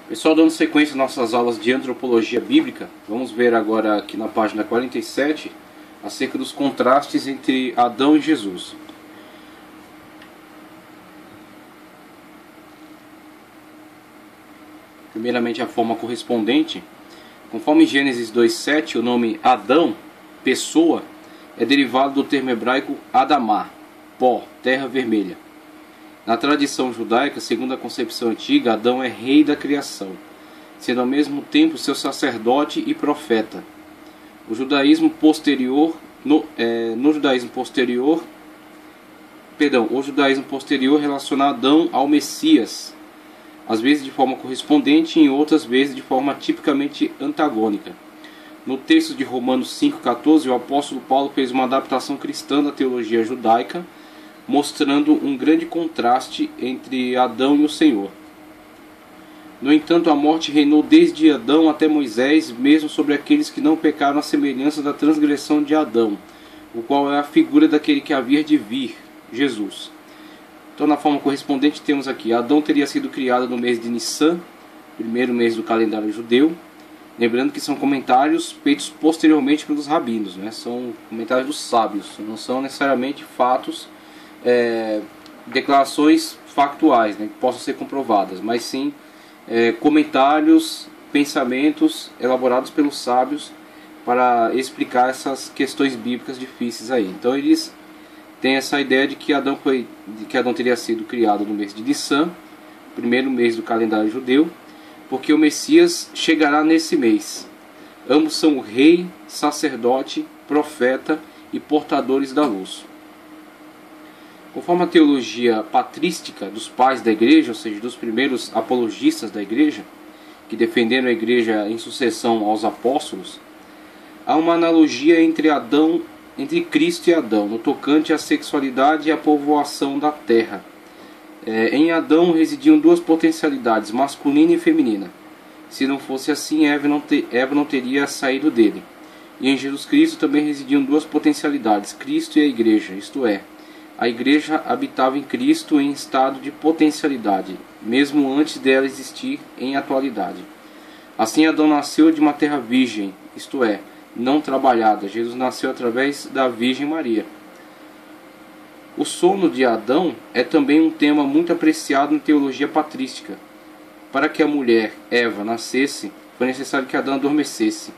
Pessoal, dando sequência às nossas aulas de antropologia bíblica, vamos ver agora aqui na página 47 acerca dos contrastes entre Adão e Jesus. Primeiramente, a forma correspondente. Conforme Gênesis 2:7, o nome Adão, pessoa, é derivado do termo hebraico Adamá, pó, terra vermelha. Na tradição judaica, segundo a concepção antiga, Adão é rei da criação, sendo ao mesmo tempo seu sacerdote e profeta. O judaísmo posterior relaciona Adão ao Messias, às vezes de forma correspondente e em outras vezes de forma tipicamente antagônica. No texto de Romanos 5,14, o apóstolo Paulo fez uma adaptação cristã da teologia judaica, mostrando um grande contraste entre Adão e o Senhor. No entanto, a morte reinou desde Adão até Moisés, mesmo sobre aqueles que não pecaram à semelhança da transgressão de Adão, o qual é a figura daquele que havia de vir, Jesus. Então, na forma correspondente, temos aqui: Adão teria sido criado no mês de Nissan, primeiro mês do calendário judeu. Lembrando que são comentários feitos posteriormente pelos rabinos, né? São comentários dos sábios, não são necessariamente fatos, declarações factuais, né, que possam ser comprovadas, mas sim comentários, pensamentos elaborados pelos sábios para explicar essas questões bíblicas difíceis aí. Então eles têm essa ideia de que Adão teria sido criado no mês de Nissan, primeiro mês do calendário judeu, porque o Messias chegará nesse mês. Ambos são o rei, sacerdote, profeta e portadores da luz. Conforme a teologia patrística dos pais da igreja, ou seja, dos primeiros apologistas da igreja, que defenderam a igreja em sucessão aos apóstolos, há uma analogia entre Cristo e Adão, no tocante à sexualidade e à povoação da terra. Em Adão residiam duas potencialidades, masculina e feminina. Se não fosse assim, Eva não teria saído dele. E em Jesus Cristo também residiam duas potencialidades, Cristo e a igreja, isto é, a igreja habitava em Cristo em estado de potencialidade, mesmo antes dela existir em atualidade. Assim, Adão nasceu de uma terra virgem, isto é, não trabalhada. Jesus nasceu através da Virgem Maria. O sono de Adão é também um tema muito apreciado na teologia patrística. Para que a mulher, Eva, nascesse, foi necessário que Adão adormecesse.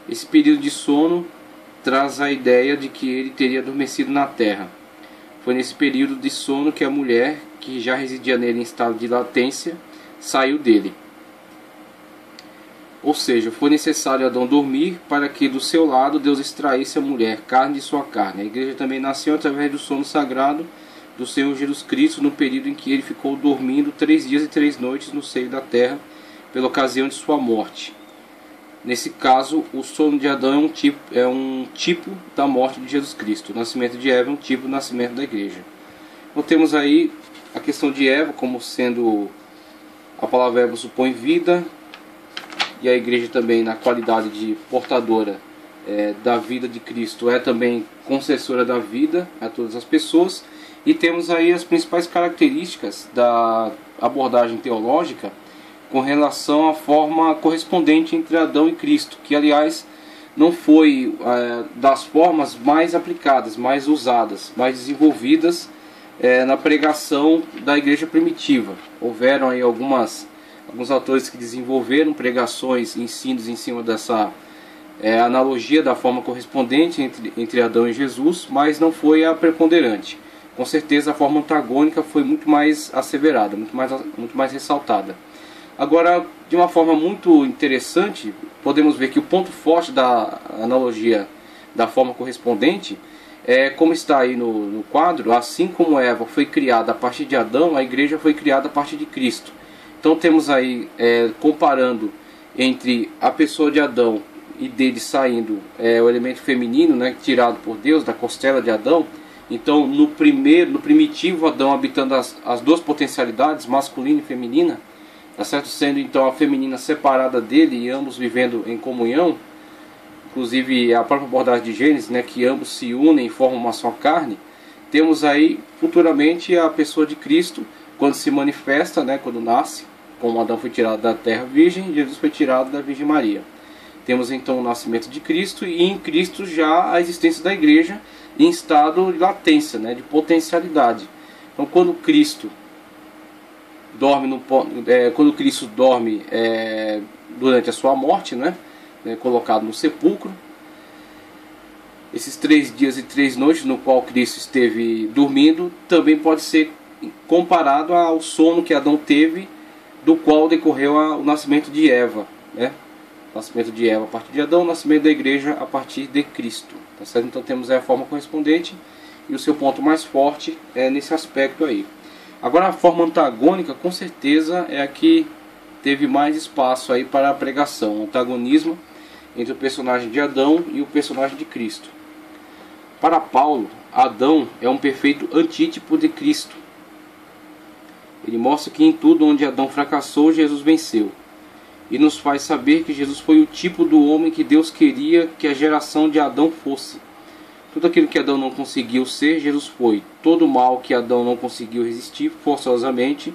Esse período de sono traz a ideia de que ele teria adormecido na terra. Foi nesse período de sono que a mulher, que já residia nele em estado de latência, saiu dele. Ou seja, foi necessário Adão dormir para que do seu lado Deus extraísse a mulher, carne de sua carne. A igreja também nasceu através do sono sagrado do Senhor Jesus Cristo, no período em que ele ficou dormindo 3 dias e 3 noites no seio da terra, pela ocasião de sua morte. Nesse caso, o sono de Adão é um tipo da morte de Jesus Cristo. O nascimento de Eva é um tipo do nascimento da igreja. Então temos aí a questão de Eva como sendo, a palavra Eva supõe vida, e a igreja também na qualidade de portadora da vida de Cristo é também concessora da vida a todas as pessoas. E temos aí as principais características da abordagem teológica com relação à forma correspondente entre Adão e Cristo, que aliás não foi das formas mais aplicadas, mais usadas, mais desenvolvidas na pregação da igreja primitiva. Houveram aí alguns autores que desenvolveram pregações, ensinos em cima dessa analogia da forma correspondente entre Adão e Jesus, mas não foi a preponderante. Com certeza a forma antagônica foi muito mais asseverada, muito mais ressaltada. Agora, de uma forma muito interessante, podemos ver que o ponto forte da analogia da forma correspondente é, como está aí no quadro, assim como Eva foi criada a partir de Adão, a igreja foi criada a partir de Cristo. Então temos aí, comparando entre a pessoa de Adão e dele saindo o elemento feminino, né, tirado por Deus da costela de Adão. Então no primitivo Adão habitando as duas potencialidades, masculina e feminina, tá certo? Sendo então a feminina separada dele e ambos vivendo em comunhão. Inclusive a própria abordagem de Gênesis, né, que ambos se unem e formam uma só carne. Temos aí futuramente a pessoa de Cristo, quando se manifesta, né, quando nasce, Como Adão foi tirado da terra virgem, Jesus foi tirado da Virgem Maria. Temos então o nascimento de Cristo e em Cristo já a existência da igreja em estado de latência, né, de potencialidade. Então quando Cristo dorme, durante a sua morte, né, colocado no sepulcro, esses 3 dias e 3 noites no qual Cristo esteve dormindo, também pode ser comparado ao sono que Adão teve, do qual decorreu o nascimento de Eva, né? O nascimento de Eva a partir de Adão, o nascimento da igreja a partir de Cristo, tá certo? Então temos aí a forma correspondente e o seu ponto mais forte é nesse aspecto aí. Agora a forma antagônica com certeza é a que teve mais espaço aí para a pregação, o antagonismo entre o personagem de Adão e o personagem de Cristo. Para Paulo, Adão é um perfeito antítipo de Cristo. Ele mostra que em tudo onde Adão fracassou, Jesus venceu. E nos faz saber que Jesus foi o tipo do homem que Deus queria que a geração de Adão fosse. Tudo aquilo que Adão não conseguiu ser, Jesus foi. Todo o mal que Adão não conseguiu resistir forçosamente,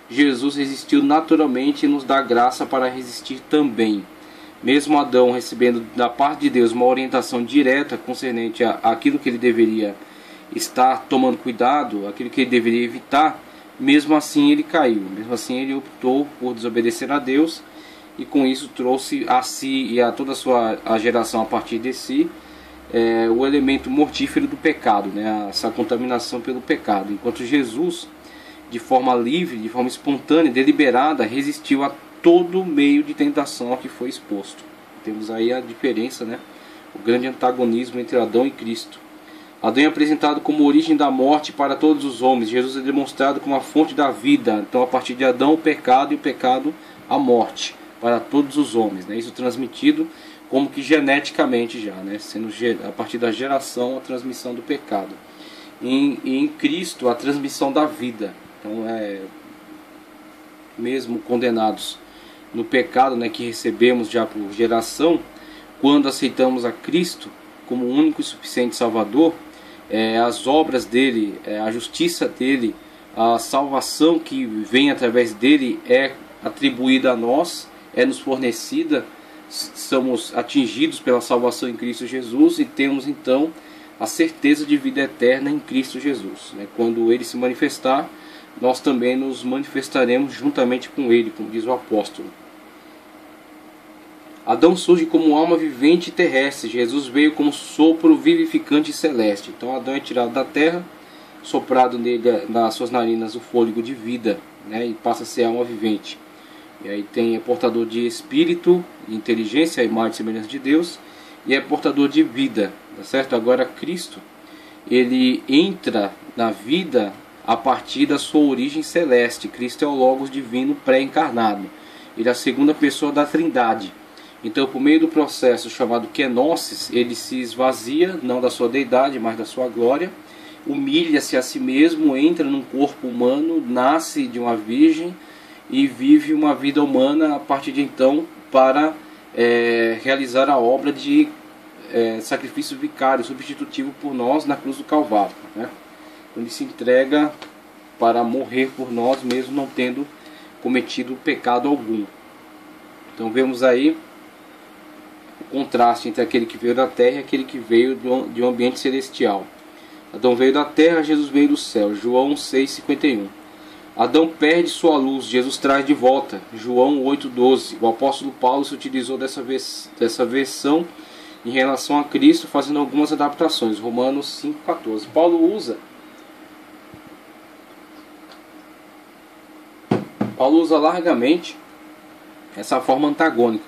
Jesus resistiu naturalmente e nos dá graça para resistir também. Mesmo Adão recebendo da parte de Deus uma orientação direta concernente àquilo que ele deveria estar tomando cuidado, aquilo que ele deveria evitar, mesmo assim ele caiu. Mesmo assim ele optou por desobedecer a Deus e com isso trouxe a si e a toda a geração a partir de si o elemento mortífero do pecado, né? Essa contaminação pelo pecado. Enquanto Jesus, de forma livre, de forma espontânea, deliberada, resistiu a todo meio de tentação a que foi exposto. Temos aí a diferença, né? O grande antagonismo entre Adão e Cristo. Adão é apresentado como origem da morte para todos os homens. Jesus é demonstrado como a fonte da vida. Então, a partir de Adão, o pecado, e o pecado, a morte para todos os homens, né? Isso transmitido como que geneticamente já, né? Sendo a partir da geração a transmissão do pecado. E em Cristo a transmissão da vida. Então, mesmo condenados no pecado, né, que recebemos já por geração, quando aceitamos a Cristo como o único e suficiente Salvador, as obras dele, a justiça dele, a salvação que vem através dele é atribuída a nós, é nos fornecida, somos atingidos pela salvação em Cristo Jesus e temos então a certeza de vida eterna em Cristo Jesus, né? Quando ele se manifestar, nós também nos manifestaremos juntamente com ele, como diz o apóstolo. Adão surge como alma vivente e terrestre. Jesus veio como sopro vivificante e celeste. Então Adão é tirado da terra, soprado nele, nas suas narinas, o fôlego de vida, né? E passa a ser alma vivente. E aí é portador de espírito, de inteligência, a imagem e semelhança de Deus, e é portador de vida, tá certo? Agora Cristo, ele entra na vida a partir da sua origem celeste. Cristo é o Logos divino pré-encarnado. Ele é a segunda pessoa da Trindade. Então, por meio do processo chamado kenosis, ele se esvazia, não da sua deidade, mas da sua glória, humilha-se a si mesmo, entra num corpo humano, nasce de uma virgem e vive uma vida humana a partir de então para realizar a obra de sacrifício vicário, substitutivo por nós na cruz do Calvário, né? Ele se entrega para morrer por nós, mesmo não tendo cometido pecado algum. Então vemos aí o contraste entre aquele que veio da terra e aquele que veio de um ambiente celestial. Adão veio da terra, Jesus veio do céu. João 6,51. Adão perde sua luz, Jesus traz de volta. João 8,12. O apóstolo Paulo se utilizou dessa versão em relação a Cristo, fazendo algumas adaptações. Romanos 5,14. Paulo usa largamente essa forma antagônica.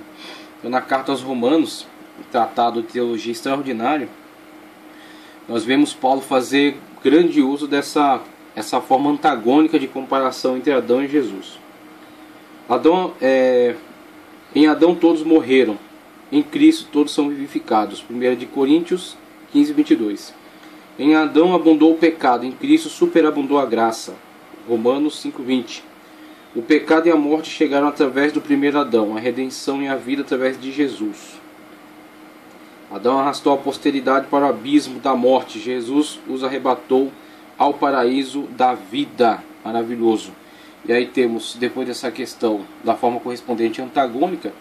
Então, na carta aos Romanos, tratado de teologia extraordinária, nós vemos Paulo fazer grande uso dessa forma antagônica de comparação entre Adão e Jesus. Em Adão todos morreram, em Cristo todos são vivificados. 1 Coríntios 15:22. Em Adão abundou o pecado, em Cristo superabundou a graça. Romanos 5:20. O pecado e a morte chegaram através do primeiro Adão, a redenção e a vida através de Jesus. Adão arrastou a posteridade para o abismo da morte. Jesus os arrebatou ao paraíso da vida. Maravilhoso. E aí temos, depois dessa questão da forma correspondente antagônica,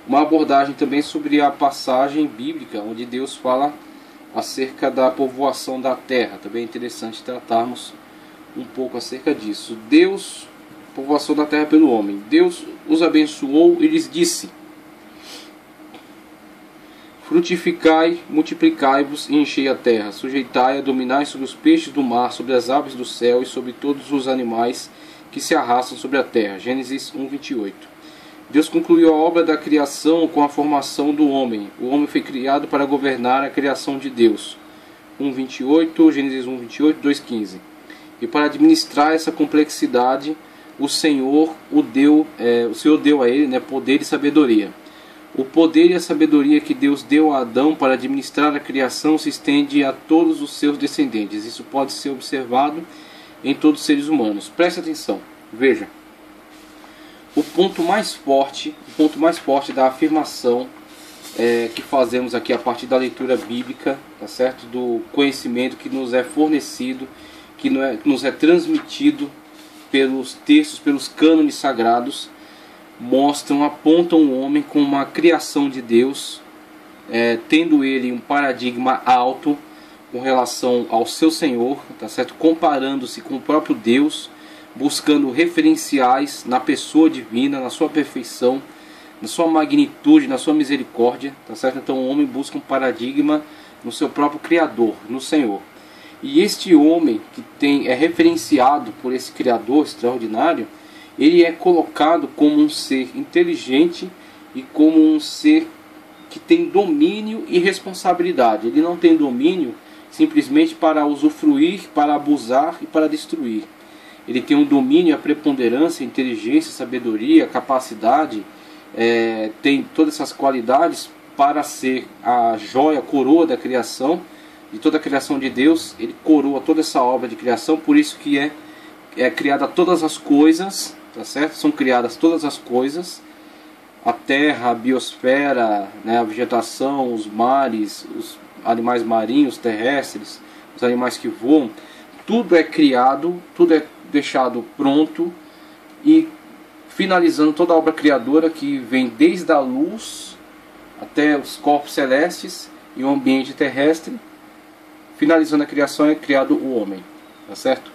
uma abordagem também sobre a passagem bíblica, onde Deus fala acerca da povoação da terra. Também é interessante tratarmos um pouco acerca disso. Deus, povoação da terra pelo homem. Deus os abençoou e lhes disse: frutificai, multiplicai-vos e enchei a terra, sujeitai-a, dominai sobre os peixes do mar, sobre as aves do céu e sobre todos os animais que se arrastam sobre a terra. Gênesis 1:28. Deus concluiu a obra da criação com a formação do homem. O homem foi criado para governar a criação de Deus. 1:28, Gênesis 1:28, 2:15. E para administrar essa complexidade, o Senhor deu a ele, poder e sabedoria. O poder e a sabedoria que Deus deu a Adão para administrar a criação se estende a todos os seus descendentes. Isso pode ser observado em todos os seres humanos. Preste atenção, veja. O ponto mais forte da afirmação que fazemos aqui a partir da leitura bíblica, tá certo? Do conhecimento que nos é fornecido, que nos é transmitido pelos textos, pelos cânones sagrados, apontam o homem como uma criação de Deus, tendo ele um paradigma alto com relação ao seu Senhor, tá certo? Comparando-se com o próprio Deus, buscando referenciais na pessoa divina, na sua perfeição, na sua magnitude, na sua misericórdia, tá certo? Então o homem busca um paradigma no seu próprio Criador, no Senhor. E este homem que é referenciado por esse Criador extraordinário, ele é colocado como um ser inteligente e como um ser que tem domínio e responsabilidade. Ele não tem domínio simplesmente para usufruir, para abusar e para destruir. Ele tem um domínio, a preponderância, a inteligência, a sabedoria, a capacidade, tem todas essas qualidades para ser a joia, a coroa da criação, de toda a criação de Deus. Ele coroa toda essa obra de criação, por isso que é criada todas as coisas, tá certo? São criadas todas as coisas, a terra, a biosfera, a vegetação, os mares, os animais marinhos, terrestres, os animais que voam, tudo é criado, tudo é deixado pronto e finalizando toda a obra criadora que vem desde a luz até os corpos celestes e o ambiente terrestre. Finalizando a criação é criado o homem, tá certo?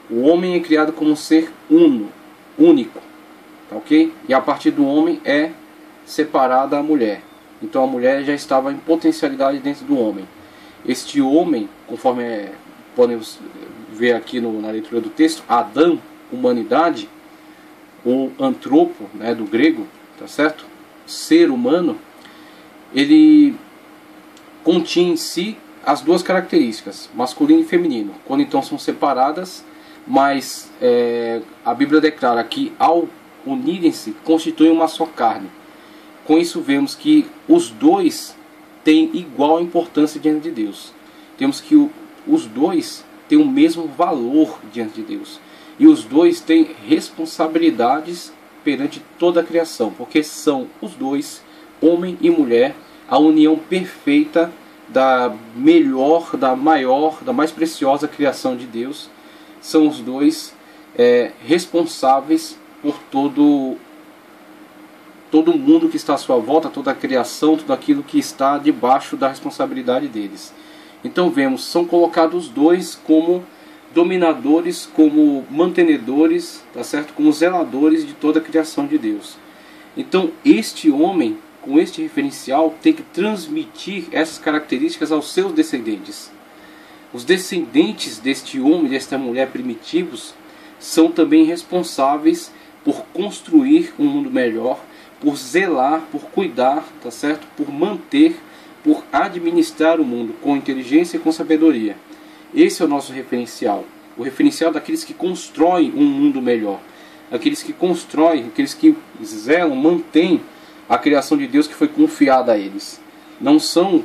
O homem é criado como um ser único, tá ok? E a partir do homem é separada a mulher. Então a mulher já estava em potencialidade dentro do homem. Este homem, conforme podemos ver aqui na leitura do texto, Adão, humanidade, ou antropo, do grego, tá certo? Ser humano, ele continha em si as duas características, masculino e feminino. Quando então são separadas, mas a Bíblia declara que ao unirem-se, constituem uma só carne. Com isso vemos que os dois têm igual importância diante de Deus. Temos que os dois têm o mesmo valor diante de Deus. E os dois têm responsabilidades perante toda a criação, porque são os dois, homem e mulher, a união perfeita da melhor, da maior, da mais preciosa criação de Deus. São os dois responsáveis por todo o mundo que está à sua volta, toda a criação, tudo aquilo que está debaixo da responsabilidade deles. Então vemos, são colocados os dois como dominadores, como mantenedores, tá certo? Como zeladores de toda a criação de Deus. Então este homem, com este referencial, tem que transmitir essas características aos seus descendentes. Os descendentes deste homem, desta mulher primitivos, são também responsáveis por construir um mundo melhor, por zelar, por cuidar, tá certo? Por manter, por administrar o mundo com inteligência e com sabedoria. Esse é o nosso referencial. O referencial daqueles que constroem um mundo melhor. Aqueles que constroem, aqueles que zelam, mantêm a criação de Deus que foi confiada a eles. Não são,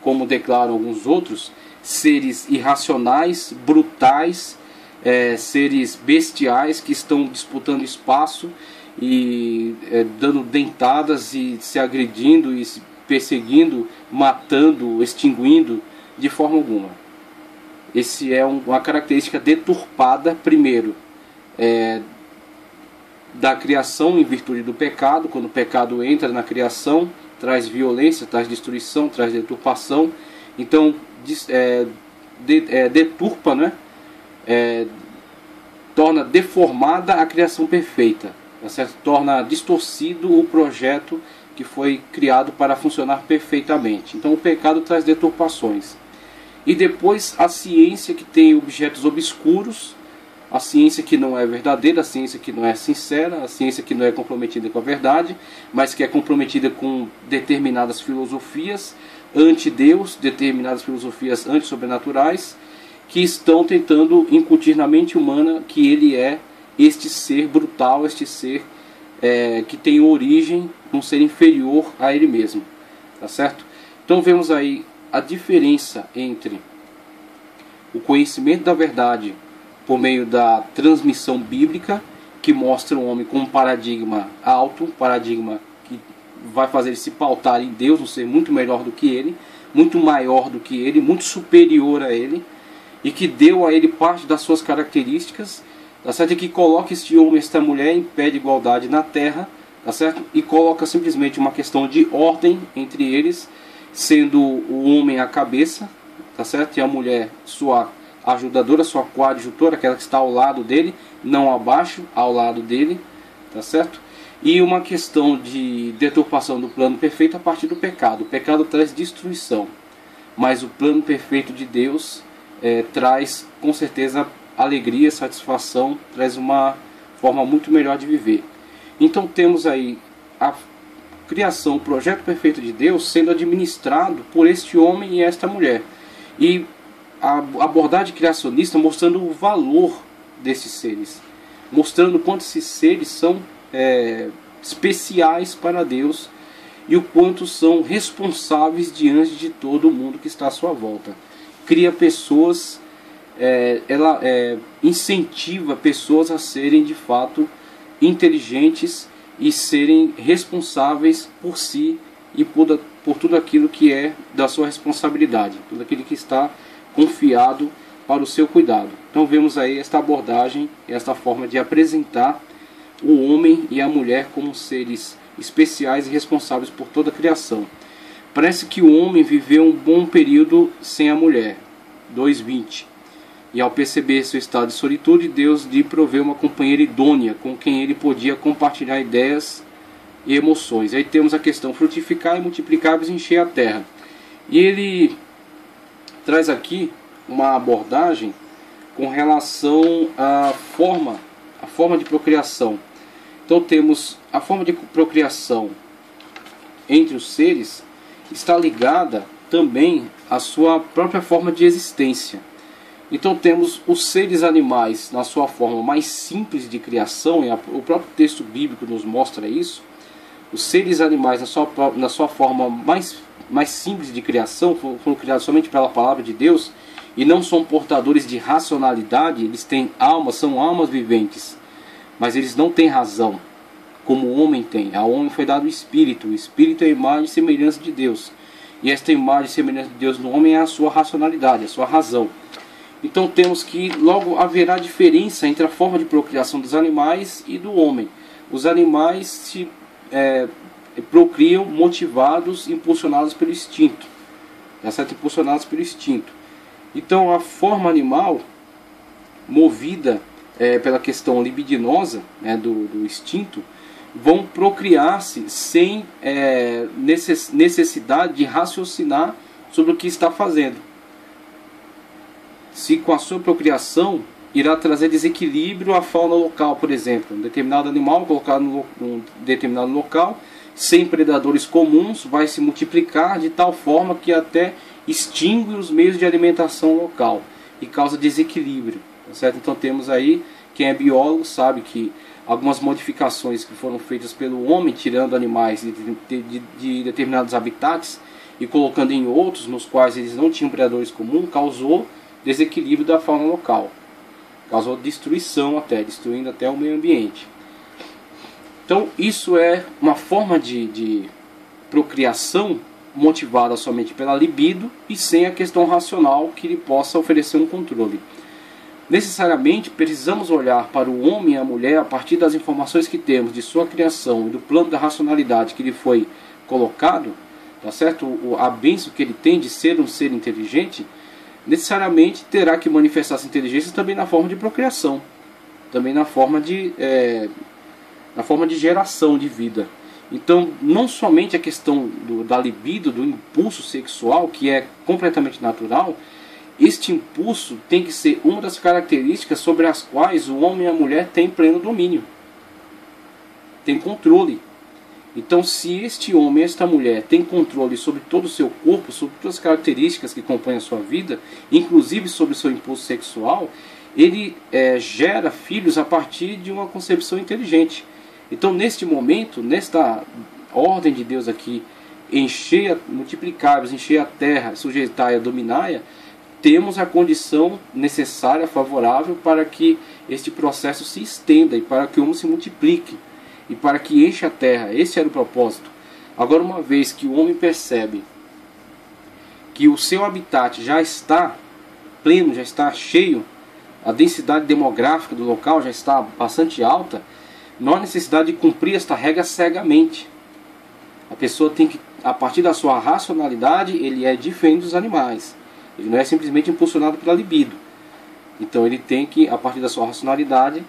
como declaram alguns outros, seres irracionais, brutais, seres bestiais que estão disputando espaço e dando dentadas e se agredindo e se perseguindo, matando, extinguindo, de forma alguma. Esse é uma característica deturpada, primeiro, da criação em virtude do pecado. Quando o pecado entra na criação, traz violência, traz destruição, traz deturpação. Então deturpa, né? Torna deformada a criação perfeita, tá certo? Torna distorcido o projeto que foi criado para funcionar perfeitamente. Então o pecado traz deturpações. E depois a ciência, que tem objetos obscuros, a ciência que não é verdadeira, a ciência que não é sincera, a ciência que não é comprometida com a verdade, mas que é comprometida com determinadas filosofias anti-Deus, determinadas filosofias anti-sobrenaturais, que estão tentando incutir na mente humana que ele é este ser brutal, este ser que tem origem num ser inferior a ele mesmo, tá certo? Então vemos aí a diferença entre o conhecimento da verdade por meio da transmissão bíblica, que mostra o homem como um paradigma alto, um paradigma que vai fazer ele se pautar em Deus, um ser muito melhor do que ele, muito maior do que ele, muito superior a ele, e que deu a ele parte das suas características, tá certo? E que coloca este homem e esta mulher em pé de igualdade na terra, tá certo? E coloca simplesmente uma questão de ordem entre eles, sendo o homem a cabeça, tá certo? E a mulher sua ajudadora, sua coadjutora, aquela que está ao lado dele, não abaixo, ao lado dele, tá certo? E uma questão de deturpação do plano perfeito a partir do pecado. O pecado traz destruição, mas o plano perfeito de Deus traz com certeza alegria, satisfação, traz uma forma muito melhor de viver. Então temos aí a criação, o projeto perfeito de Deus sendo administrado por este homem e esta mulher. E a abordagem criacionista mostrando o valor desses seres, mostrando quanto esses seres são especiais para Deus e o quanto são responsáveis diante de todo o mundo que está à sua volta. Cria pessoas, ela incentiva pessoas a serem de fato inteligentes e serem responsáveis por si e por tudo aquilo que é da sua responsabilidade, tudo aquilo que está confiado para o seu cuidado. Então vemos aí esta abordagem, esta forma de apresentar o homem e a mulher como seres especiais e responsáveis por toda a criação. Parece que o homem viveu um bom período sem a mulher, 2:20. E ao perceber seu estado de solitude, Deus lhe proveu uma companheira idônea com quem ele podia compartilhar ideias e emoções. Aí temos a questão frutificar e multiplicar e encher a terra. E ele traz aqui uma abordagem com relação à forma de procriação. Então temos a forma de procriação entre os seres está ligada também à sua própria forma de existência. Então temos os seres animais na sua forma mais simples de criação, e o próprio texto bíblico nos mostra isso. Os seres animais na sua forma mais simples de criação foram criados somente pela palavra de Deus e não são portadores de racionalidade. Eles têm alma, são almas viventes, mas eles não têm razão, como o homem tem. Ao homem foi dado o Espírito é a imagem e semelhança de Deus, e esta imagem e semelhança de Deus no homem é a sua racionalidade, a sua razão. Então temos que logo haverá diferença entre a forma de procriação dos animais e do homem. Os animais se procriam motivados, impulsionados pelo instinto, tá certo? Impulsionados pelo instinto. Então a forma animal, movida pela questão libidinosa, do instinto, vão procriar-se sem necessidade de raciocinar sobre o que está fazendo. Se com a sua procriação irá trazer desequilíbrio à fauna local, por exemplo, um determinado animal colocado num determinado local, sem predadores comuns, vai se multiplicar de tal forma que até extingue os meios de alimentação local e causa desequilíbrio, tá certo? Então temos aí, quem é biólogo sabe que algumas modificações que foram feitas pelo homem, tirando animais de determinados habitats e colocando em outros nos quais eles não tinham predadores comuns, causou desequilíbrio da fauna local, causou destruição destruindo até o meio ambiente. Então isso é uma forma de procriação motivada somente pela libido e sem a questão racional que lhe possa oferecer um controle. Necessariamente precisamos olhar para o homem e a mulher a partir das informações que temos de sua criação e do plano da racionalidade que lhe foi colocado, tá certo? A bênção que ele tem de ser um ser inteligente, necessariamente terá que manifestar essa inteligência também na forma de procriação, também na forma de geração de vida. Então, não somente a questão da libido, do impulso sexual, que é completamente natural, este impulso tem que ser uma das características sobre as quais o homem e a mulher têm pleno domínio, tem controle. Então, se este homem e esta mulher têm controle sobre todo o seu corpo, sobre todas as características que compõem a sua vida, inclusive sobre o seu impulso sexual, ele gera filhos a partir de uma concepção inteligente. Então, neste momento, nesta ordem de Deus aqui, multiplicai-vos, enchei a terra, sujeitai-a, dominai-a, temos a condição necessária, favorável, para que este processo se estenda e para que o homem se multiplique e para que encha a terra. Esse era o propósito. Agora, uma vez que o homem percebe que o seu habitat já está pleno, já está cheio, a densidade demográfica do local já está bastante alta, não há necessidade de cumprir esta regra cegamente. A pessoa tem que, a partir da sua racionalidade, ele é diferente dos animais. Ele não é simplesmente impulsionado pela libido. Então ele tem que, a partir da sua racionalidade,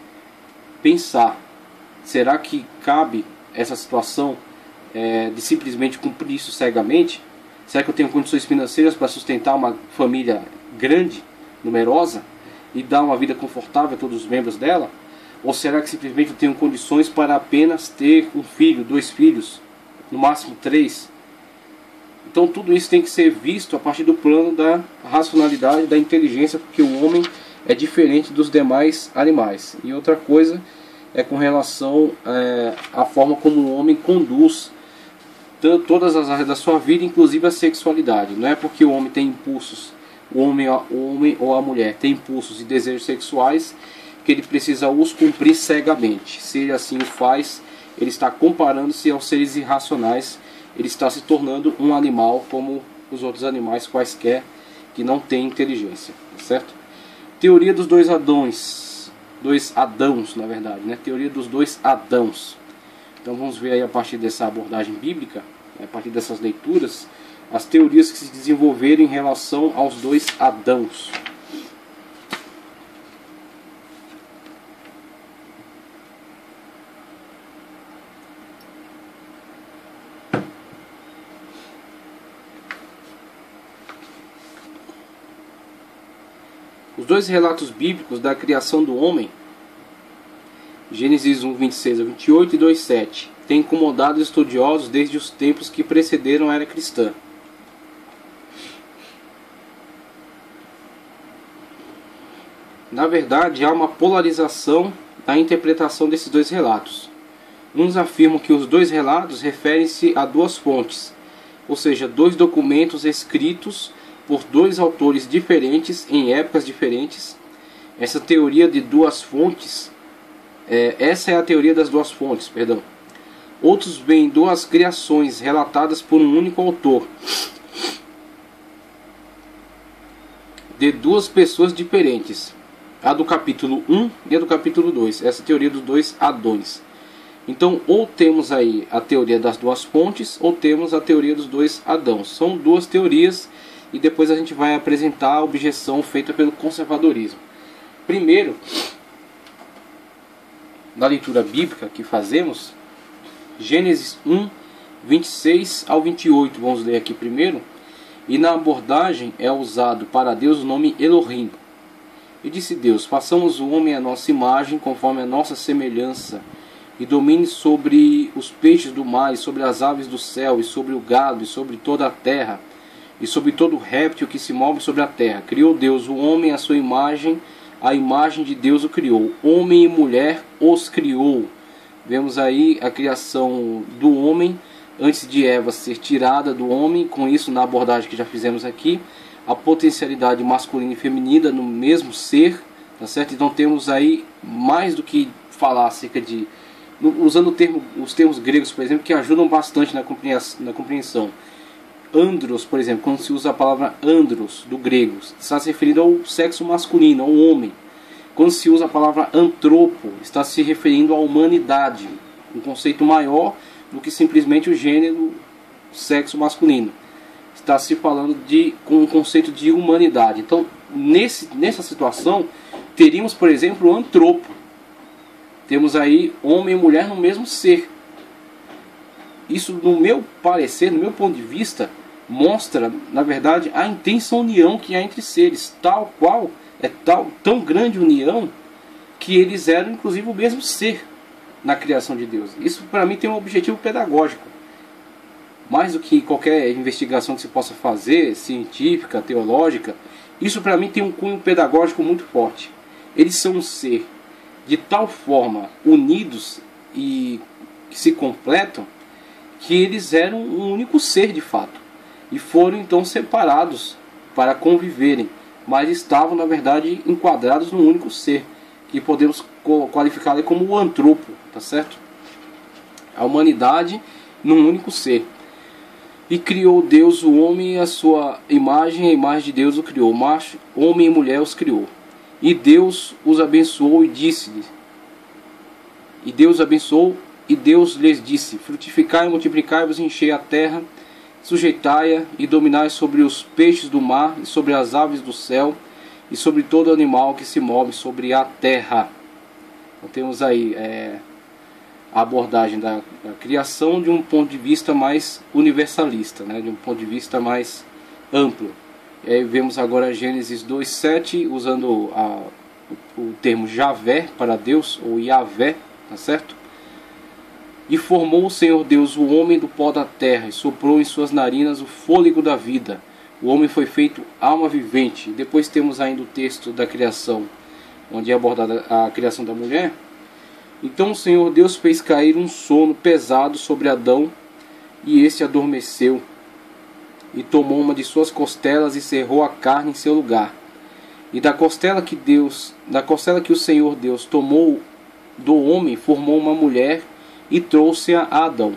pensar: será que cabe essa situação de simplesmente cumprir isso cegamente? Será que eu tenho condições financeiras para sustentar uma família grande, numerosa, e dar uma vida confortável a todos os membros dela? Ou será que simplesmente eu tenho condições para apenas ter um filho, 2 filhos, no máximo 3? Então tudo isso tem que ser visto a partir do plano da racionalidade, da inteligência, porque o homem é diferente dos demais animais. E outra coisa é com relação à forma como o homem conduz todas as áreas da sua vida, inclusive a sexualidade. Não é porque o homem tem impulsos, o homem ou a mulher tem impulsos e desejos sexuais, que ele precisa os cumprir cegamente. Se ele assim o faz, ele está comparando-se aos seres irracionais, ele está se tornando um animal como os outros animais quaisquer que não têm inteligência, certo? Teoria dos dois Adãos, na verdade, né? Teoria dos 2 Adãos. Então vamos ver aí, a partir dessa abordagem bíblica, a partir dessas leituras, as teorias que se desenvolveram em relação aos 2 Adãos. Os 2 relatos bíblicos da criação do homem, Gênesis 1, 26 a 28 e 2, 7, têm incomodado os estudiosos desde os tempos que precederam a era cristã. Na verdade, há uma polarização na interpretação desses 2 relatos. Uns afirmam que os 2 relatos referem-se a 2 fontes, ou seja, 2 documentos escritos por 2 autores diferentes em épocas diferentes. Essa teoria de 2 fontes, essa é a teoria das 2 fontes, perdão. Outros veem 2 criações relatadas por um único autor, de 2 pessoas diferentes, a do capítulo 1 e a do capítulo 2, essa teoria dos 2 Adões. Então, ou temos aí a teoria das 2 fontes, ou temos a teoria dos 2 Adãos. São 2 teorias, e depois a gente vai apresentar a objeção feita pelo conservadorismo. Primeiro, na leitura bíblica que fazemos, Gênesis 1, 26 ao 28, vamos ler aqui primeiro. E na abordagem é usado para Deus o nome Elohim. E disse Deus: façamos o homem à nossa imagem, conforme a nossa semelhança, e domine sobre os peixes do mar, e sobre as aves do céu, e sobre o gado, e sobre toda a terra, e sobre todo réptil que se move sobre a terra. Criou Deus o homem à sua imagem, a imagem de Deus o criou. Homem e mulher os criou. Vemos aí a criação do homem, antes de Eva ser tirada do homem, com isso na abordagem que já fizemos aqui, a potencialidade masculina e feminina no mesmo ser, tá certo? Então temos aí mais do que falar acerca de, usando os termos gregos, por exemplo, que ajudam bastante na compreensão. Andros, por exemplo, quando se usa a palavra andros do grego, está se referindo ao sexo masculino, ao homem. quando se usa a palavra antropo, está se referindo à humanidade, um conceito maior do que simplesmente o gênero, sexo masculino. Está se falando com um conceito de humanidade. Então, nessa situação, teríamos, por exemplo, o antropo. Temos aí homem e mulher no mesmo ser. Isso, no meu parecer, no meu ponto de vista, mostra, na verdade, a intensa união que há entre seres, tal qual tão grande união que eles eram, inclusive, o mesmo ser na criação de Deus. Isso, para mim, tem um objetivo pedagógico. Mais do que qualquer investigação que se possa fazer, científica, teológica, isso, para mim, tem um cunho pedagógico muito forte. Eles são um ser de tal forma unidos e que se completam, que eles eram um único ser de fato. E foram então separados para conviverem, mas estavam na verdade enquadrados num único ser, que podemos qualificar como o antropo, tá certo? A humanidade num único ser. E criou Deus o homem à sua imagem, a imagem de Deus o criou, macho, homem e mulher os criou. E Deus os abençoou e disse-lhes, e Deus abençoou e Deus lhes disse: frutificai e multiplicai-vos, enchei a terra, sujeitai-a e dominai sobre os peixes do mar e sobre as aves do céu e sobre todo animal que se move sobre a terra. Então temos aí a abordagem da criação de um ponto de vista mais universalista, né? De um ponto de vista mais amplo. E aí vemos agora Gênesis 2:7 usando o termo Javé para Deus, ou Yavé, tá certo? E formou o Senhor Deus o homem do pó da terra, e soprou em suas narinas o fôlego da vida. O homem foi feito alma vivente. Depois temos ainda o texto da criação, onde é abordada a criação da mulher. Então o Senhor Deus fez cair um sono pesado sobre Adão, e este adormeceu, e tomou uma de suas costelas e cerrou a carne em seu lugar. E da costela que o Senhor Deus tomou do homem, formou uma mulher e trouxe-a a Adão.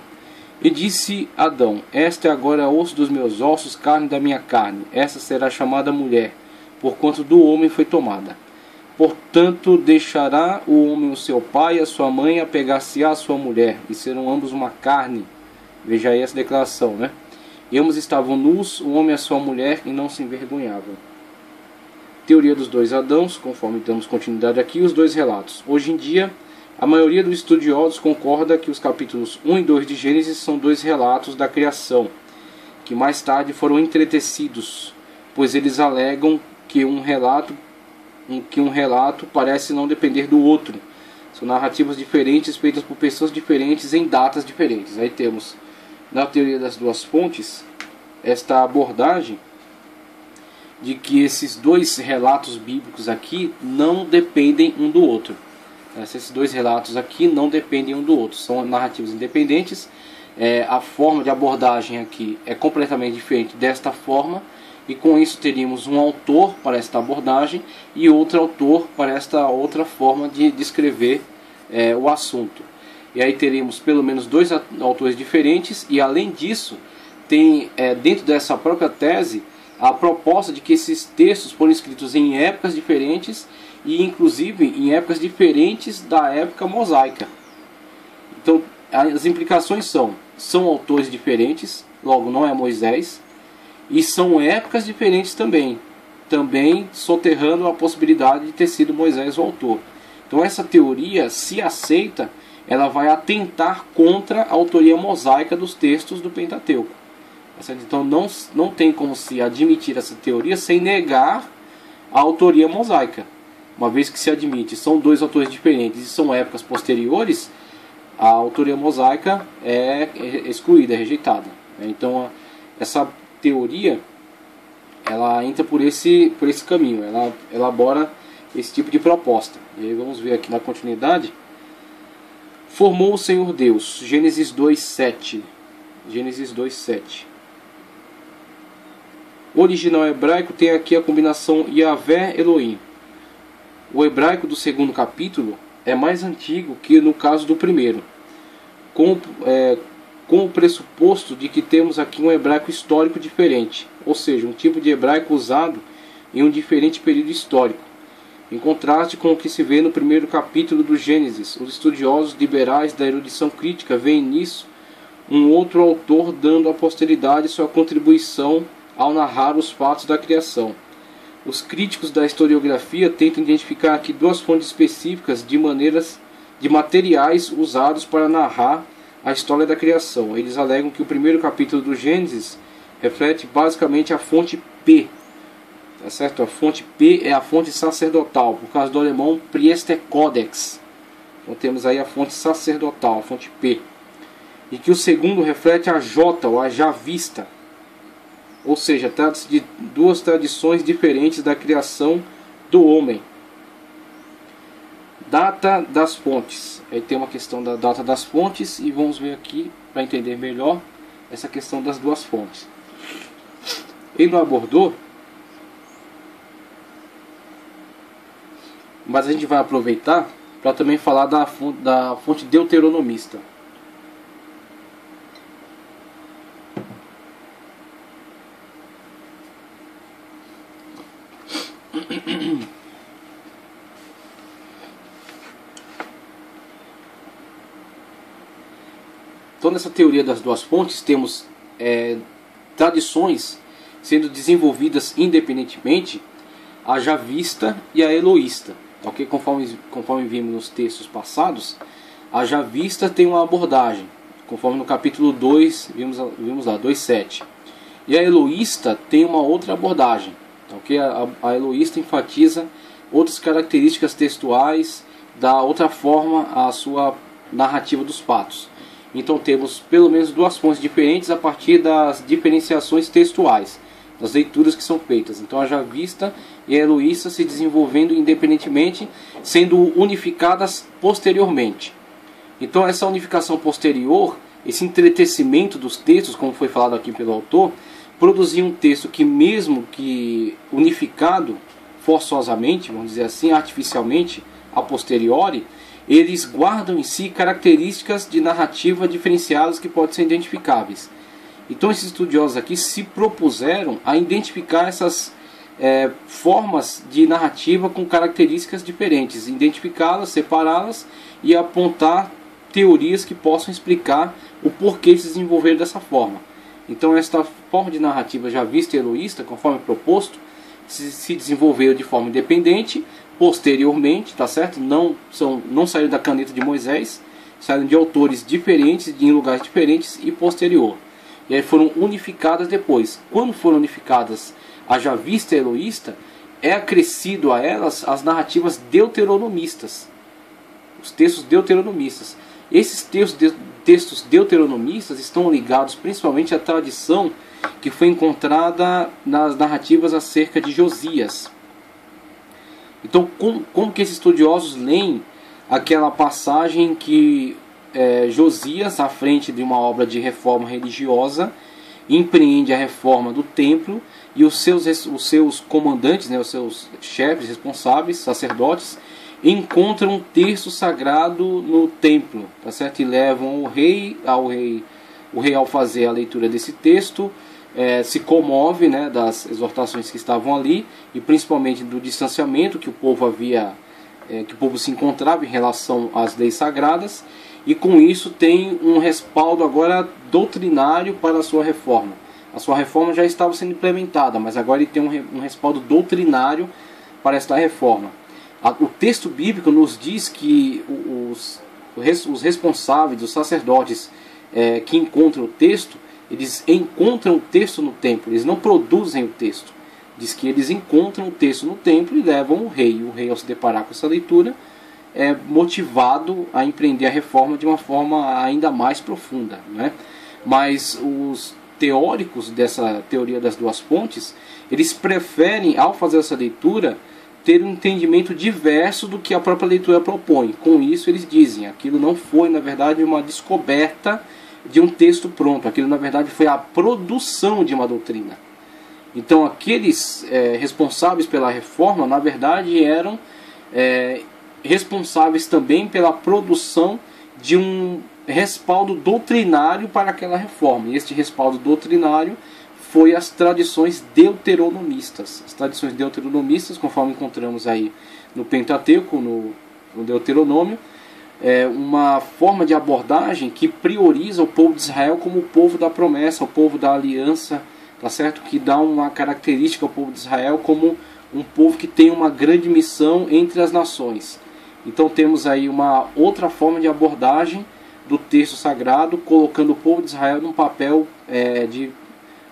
E disse Adão: esta é agora osso dos meus ossos, carne da minha carne. Esta será chamada mulher, porquanto do homem foi tomada. Portanto, deixará o homem o seu pai e a sua mãe, apegar-se-á a sua mulher, e serão ambos uma carne. Veja aí essa declaração, né? E ambos estavam nus, o homem e a sua mulher, e não se envergonhavam. Teoria dos dois Adãos, conforme damos continuidade aqui, os dois relatos. Hoje em dia, a maioria dos estudiosos concorda que os capítulos 1 e 2 de Gênesis são dois relatos da criação, que mais tarde foram entretecidos, pois eles alegam que um relato parece não depender do outro. São narrativas diferentes, feitas por pessoas diferentes em datas diferentes. Aí temos, na teoria das duas fontes, esta abordagem de que esses dois relatos bíblicos aqui não dependem um do outro. Esses dois relatos aqui não dependem um do outro, são narrativas independentes. A forma de abordagem aqui é completamente diferente desta forma, e com isso teríamos um autor para esta abordagem e outro autor para esta outra forma de descrever o assunto. E aí teríamos pelo menos dois autores diferentes, e além disso tem dentro dessa própria tese a proposta de que esses textos foram escritos em épocas diferentes, e inclusive em épocas diferentes da época mosaica. Então as implicações são autores diferentes, logo não é Moisés, e são épocas diferentes também soterrando a possibilidade de ter sido Moisés o autor. Então essa teoria, se aceita, ela vai atentar contra a autoria mosaica dos textos do Pentateuco. Então não tem como se admitir essa teoria sem negar a autoria mosaica. Uma vez que se admite, são dois autores diferentes e são épocas posteriores, a autoria mosaica é excluída, é rejeitada. Então essa teoria, ela entra por esse caminho, ela elabora esse tipo de proposta. E aí vamos ver aqui na continuidade. Formou o Senhor Deus, Gênesis 2:7. Gênesis 2:7. O original hebraico tem aqui a combinação Yavé Elohim. O hebraico do segundo capítulo é mais antigo que no caso do primeiro, com o pressuposto de que temos aqui um hebraico histórico diferente, ou seja, um tipo de hebraico usado em um diferente período histórico. Em contraste com o que se vê no primeiro capítulo do Gênesis, os estudiosos liberais da erudição crítica veem nisso um outro autor dando à posteridade sua contribuição ao narrar os fatos da criação. Os críticos da historiografia tentam identificar aqui duas fontes específicas de materiais usados para narrar a história da criação. Eles alegam que o primeiro capítulo do Gênesis reflete basicamente a fonte P. Tá certo? A fonte P é a fonte sacerdotal, por causa do alemão Priesterkodex. Então temos aí a fonte sacerdotal, a fonte P. E que o segundo reflete a J, ou a Javista. Ou seja, trata-se de duas tradições diferentes da criação do homem. Data das fontes. Aí tem uma questão da data das fontes e vamos ver aqui, para entender melhor, essa questão das duas fontes. Ele não abordou, mas a gente vai aproveitar para também falar da fonte deuteronomista. Então, nessa teoria das duas fontes, temos tradições sendo desenvolvidas independentemente, a javista e a eloísta. Okay? Conforme vimos nos textos passados, a javista tem uma abordagem, conforme no capítulo 2, vimos lá, 2.7. E a eloísta tem uma outra abordagem. Okay? A eloísta enfatiza outras características textuais, dá outra forma à sua narrativa dos fatos. Então temos pelo menos duas fontes diferentes a partir das diferenciações textuais, das leituras que são feitas. Então a javista e a eloísta se desenvolvendo independentemente, sendo unificadas posteriormente. Então essa unificação posterior, esse entretecimento dos textos, como foi falado aqui pelo autor, produzia um texto que, mesmo que unificado forçosamente, vamos dizer assim, artificialmente, a posteriori, eles guardam em si características de narrativa diferenciadas que podem ser identificáveis. Então esses estudiosos aqui se propuseram a identificar essas formas de narrativa com características diferentes, identificá-las, separá-las e apontar teorias que possam explicar o porquê de se desenvolver dessa forma. Então esta forma de narrativa javista e eloísta, conforme proposto, se desenvolveram de forma independente, posteriormente, tá certo? Não saíram da caneta de Moisés, saíram de autores diferentes, em lugares diferentes e posterior. E aí foram unificadas depois. Quando foram unificadas a javista e a eloísta, é acrescido a elas as narrativas deuteronomistas, os textos deuteronomistas. Esses textos deuteronomistas estão ligados principalmente à tradição que foi encontrada nas narrativas acerca de Josias. Então, como que esses estudiosos leem aquela passagem que Josias, à frente de uma obra de reforma religiosa, empreende a reforma do templo e os seus comandantes, né, os seus chefes responsáveis, sacerdotes, encontram um texto sagrado no templo, tá certo? E levam o rei, ao fazer a leitura desse texto, se comove, né, das exortações que estavam ali e principalmente do distanciamento que o povo que o povo se encontrava em relação às leis sagradas, e com isso tem um respaldo agora doutrinário para a sua reforma. A sua reforma já estava sendo implementada, mas agora ele tem um respaldo doutrinário para esta reforma. O texto bíblico nos diz que os responsáveis, os sacerdotes que encontram o texto, eles encontram o texto no templo, eles não produzem o texto. Diz que eles encontram o texto no templo e levam o rei. O rei, ao se deparar com essa leitura, é motivado a empreender a reforma de uma forma ainda mais profunda, né? Mas os teóricos dessa teoria das duas fontes, eles preferem, ao fazer essa leitura, ter um entendimento diverso do que a própria leitura propõe. Com isso, eles dizem, aquilo não foi, na verdade, uma descoberta de um texto pronto, aquilo, na verdade, foi a produção de uma doutrina. Então, aqueles responsáveis pela reforma, na verdade, eram responsáveis também pela produção de um respaldo doutrinário para aquela reforma. E este respaldo doutrinário foi as tradições deuteronomistas. As tradições deuteronomistas, conforme encontramos aí no Pentateuco, no Deuteronômio, uma forma de abordagem que prioriza o povo de Israel como o povo da promessa, o povo da aliança, tá certo? Que dá uma característica ao povo de Israel como um povo que tem uma grande missão entre as nações. Então temos aí uma outra forma de abordagem do texto sagrado, colocando o povo de Israel num papel de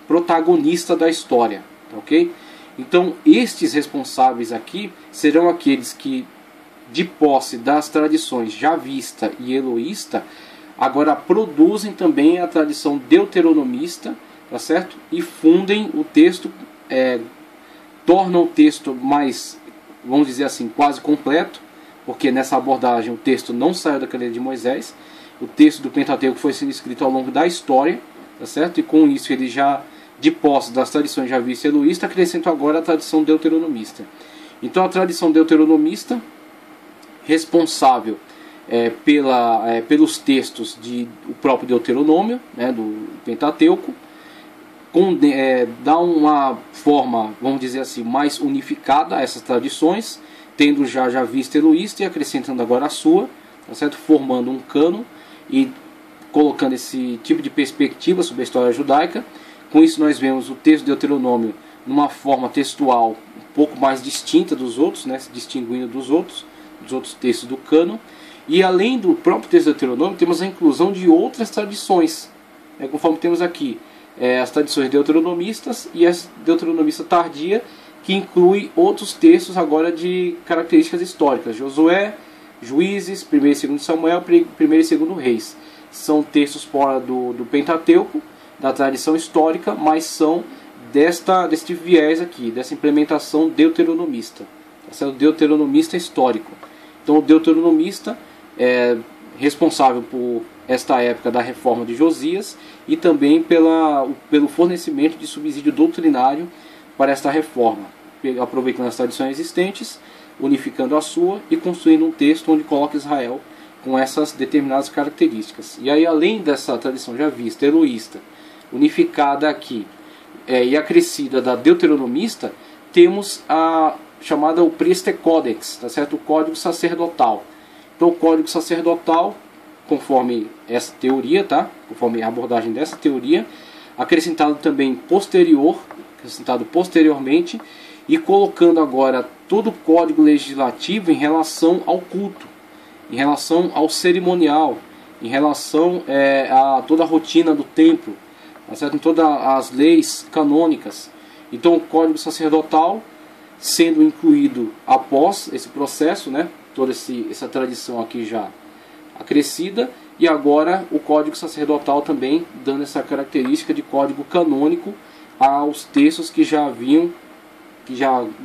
protagonista da história, ok? Então estes responsáveis aqui serão aqueles que, de posse das tradições javista e eloísta, agora produzem também a tradição deuteronomista, tá certo? E fundem o texto, tornam o texto mais, vamos dizer assim, quase completo, porque nessa abordagem o texto não saiu da cadeira de Moisés, o texto do Pentateuco foi sendo escrito ao longo da história, tá certo? E com isso ele já, de posse das tradições javista e eloísta, acrescenta agora a tradição deuteronomista. Então a tradição deuteronomista, responsável pelos textos do próprio Deuteronômio, né, do Pentateuco, dá uma forma, vamos dizer assim, mais unificada a essas tradições, tendo já javista e eloísta e acrescentando agora a sua, tá certo? Formando um cânon e colocando esse tipo de perspectiva sobre a história judaica. Com isso nós vemos o texto do Deuteronômio numa forma textual um pouco mais distinta dos outros, né, se distinguindo dos outros textos do cânon. E além do próprio texto do Deuteronômio, temos a inclusão de outras tradições, conforme temos aqui as tradições deuteronomistas e a deuteronomista tardia, que inclui outros textos agora de características históricas: Josué, Juízes, 1º e 2º Samuel, 1º e 2º Reis. São textos fora do Pentateuco, da tradição histórica, mas são deste viés aqui, dessa implementação deuteronomista. Esse é o deuteronomista histórico. Então o deuteronomista é responsável por esta época da reforma de Josias e também pelo fornecimento de subsídio doutrinário para esta reforma, aproveitando as tradições existentes, unificando a sua e construindo um texto onde coloca Israel com essas determinadas características. E aí, além dessa tradição javista, eloísta, unificada aqui e acrescida da deuteronomista, temos a chamada o Priester Codex, tá certo? O Código Sacerdotal. Então o Código Sacerdotal, conforme essa teoria, tá? Conforme a abordagem dessa teoria, acrescentado posteriormente e colocando agora todo o código legislativo em relação ao culto, em relação ao cerimonial, em relação a toda a rotina do templo, tá certo? Em todas as leis canônicas. Então o Código Sacerdotal sendo incluído após esse processo, né? Toda essa tradição aqui já acrescida, e agora o Código Sacerdotal também dando essa característica de código canônico aos textos que já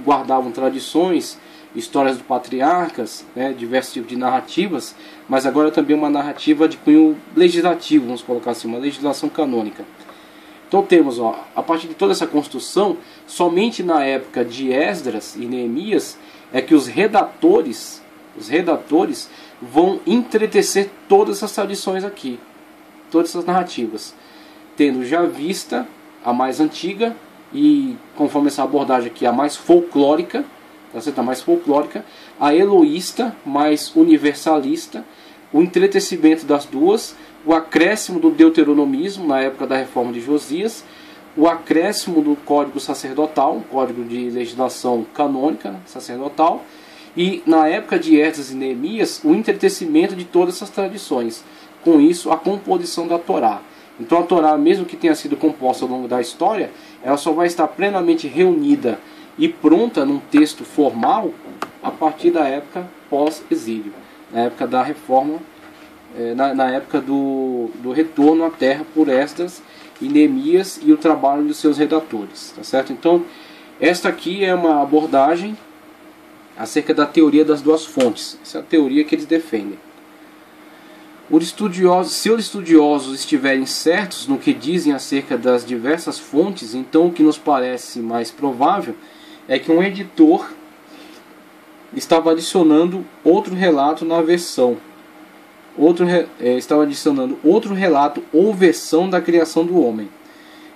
guardavam tradições, histórias dos patriarcas, né, diversos tipos de narrativas, mas agora também uma narrativa de cunho legislativo, vamos colocar assim, uma legislação canônica. Então temos, a partir de toda essa construção, somente na época de Esdras e Neemias é que os redatores vão entretecer todas essas tradições aqui, todas essas narrativas, tendo já vista a mais antiga e, conforme essa abordagem aqui, a mais folclórica, a eloísta, mais universalista, o entretecimento das duas, o acréscimo do deuteronomismo na época da reforma de Josias, o acréscimo do código sacerdotal, um código de legislação canônica sacerdotal, e na época de Esdras e Neemias, o entretecimento de todas essas tradições. Com isso, a composição da Torá. Então a Torá, mesmo que tenha sido composta ao longo da história, ela só vai estar plenamente reunida e pronta num texto formal a partir da época pós-exílio, na época da reforma, na época do retorno à terra por Esdras e Neemias e o trabalho dos seus redatores, tá certo? Então esta aqui é uma abordagem acerca da teoria das duas fontes. Essa é a teoria que eles defendem. Se os estudiosos estiverem certos no que dizem acerca das diversas fontes, então o que nos parece mais provável é que um editor estava adicionando outro relato na versão. Estava adicionando outro relato ou versão da criação do homem.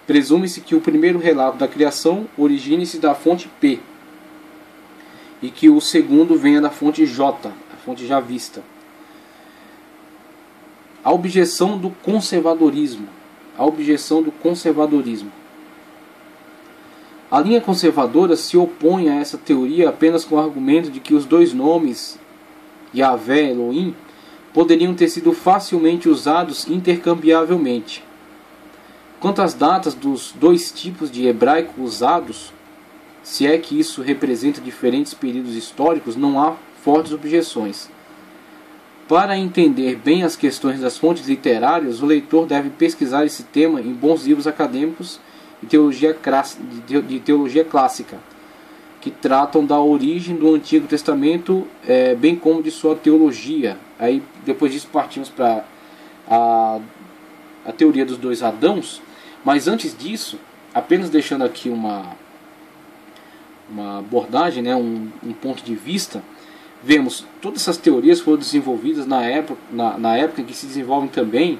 Presume-se que o primeiro relato da criação origine-se da fonte P. e que o segundo venha da fonte J, a fonte javista. A objeção do conservadorismo. A objeção do conservadorismo. A linha conservadora se opõe a essa teoria apenas com o argumento de que os dois nomes, Yahvé e Elohim, poderiam ter sido facilmente usados intercambiavelmente. Quanto às datas dos dois tipos de hebraico usados, se é que isso representa diferentes períodos históricos, não há fortes objeções. Para entender bem as questões das fontes literárias, o leitor deve pesquisar esse tema em bons livros acadêmicos de teologia clássica, que tratam da origem do Antigo Testamento, bem como de sua teologia. Aí, depois disso, partimos para a teoria dos dois Adãos. Mas antes disso, apenas deixando aqui uma abordagem, né, um ponto de vista, vemos todas essas teorias foram desenvolvidas na época em que se desenvolvem também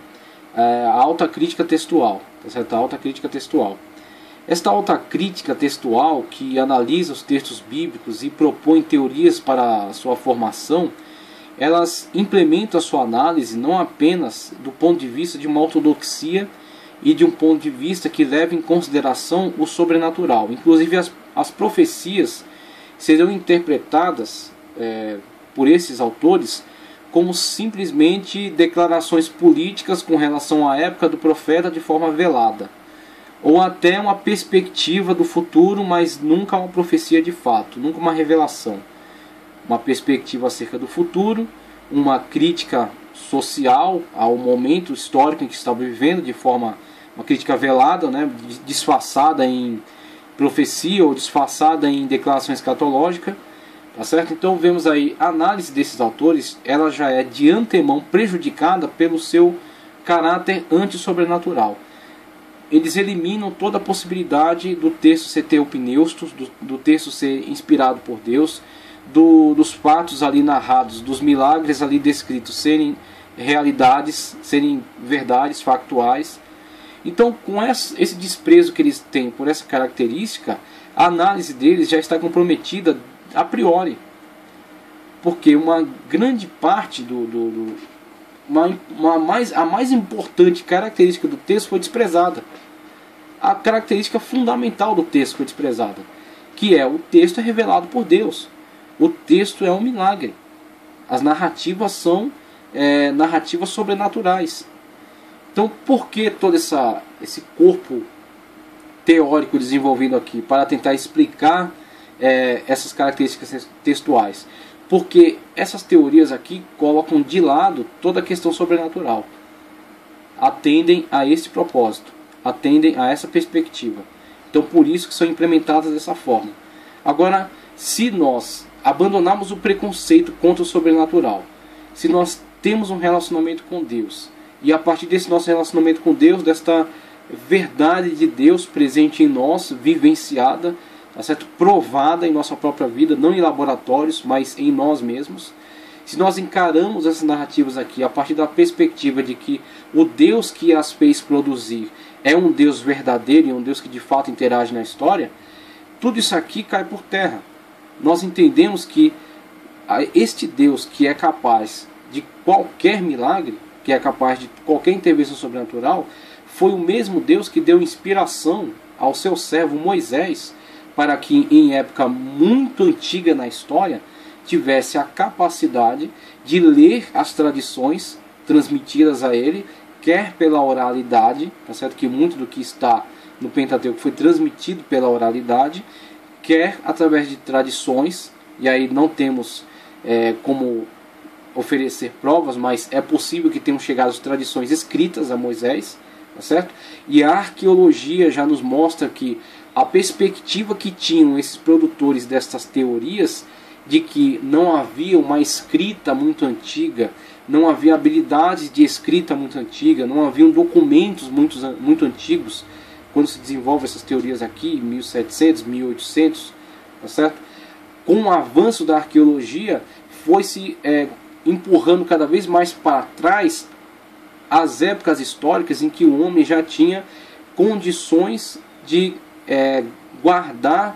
a alta crítica textual, tá certo? A alta crítica textual. Esta alta crítica textual, que analisa os textos bíblicos e propõe teorias para a sua formação, elas implementam a sua análise não apenas do ponto de vista de uma ortodoxia e de um ponto de vista que leva em consideração o sobrenatural. Inclusive as profecias serão interpretadas por esses autores como simplesmente declarações políticas com relação à época do profeta de forma velada, ou até uma perspectiva do futuro, mas nunca uma profecia de fato, nunca uma revelação. Uma perspectiva acerca do futuro, uma crítica social ao momento histórico em que estava vivendo, de forma, uma crítica velada, né, disfarçada em profecia ou disfarçada em declaração escatológica, tá certo? Então vemos aí a análise desses autores, ela já é de antemão prejudicada pelo seu caráter antissobrenatural. Eles eliminam toda a possibilidade do texto ser teopneustos, do texto ser inspirado por Deus, dos fatos ali narrados, dos milagres ali descritos serem realidades, serem verdades factuais. Então, com esse desprezo que eles têm por essa característica, a análise deles já está comprometida a priori, porque uma grande parte a mais importante característica do texto foi desprezada. A característica fundamental do texto foi desprezada, que é o texto é revelado por Deus. O texto é um milagre. As narrativas são narrativas sobrenaturais. Então, por que todo esse corpo teórico desenvolvido aqui para tentar explicar essas características textuais? Porque essas teorias aqui colocam de lado toda a questão sobrenatural. Atendem a esse propósito, atendem a essa perspectiva. Então, por isso que são implementadas dessa forma. Agora, se nós abandonarmos o preconceito contra o sobrenatural, se nós temos um relacionamento com Deus, e a partir desse nosso relacionamento com Deus, desta verdade de Deus presente em nós, vivenciada, tá certo? Provada em nossa própria vida, não em laboratórios, mas em nós mesmos, se nós encaramos essas narrativas aqui a partir da perspectiva de que o Deus que as fez produzir é um Deus verdadeiro e um Deus que de fato interage na história, tudo isso aqui cai por terra. Nós entendemos que este Deus que é capaz de qualquer milagre, que é capaz de qualquer intervenção sobrenatural, foi o mesmo Deus que deu inspiração ao seu servo Moisés para que em época muito antiga na história tivesse a capacidade de ler as tradições transmitidas a ele, quer pela oralidade, tá certo? Que muito do que está no Pentateuco foi transmitido pela oralidade, quer através de tradições, e aí não temos como oferecer provas, mas é possível que tenham chegado as tradições escritas a Moisés, tá certo? E a arqueologia já nos mostra que a perspectiva que tinham esses produtores destas teorias de que não havia uma escrita muito antiga, não havia habilidades de escrita muito antiga, não haviam documentos muito antigos, quando se desenvolve essas teorias aqui, 1700, 1800, tá certo? Com o avanço da arqueologia, foi-se empurrando cada vez mais para trás as épocas históricas em que o homem já tinha condições de guardar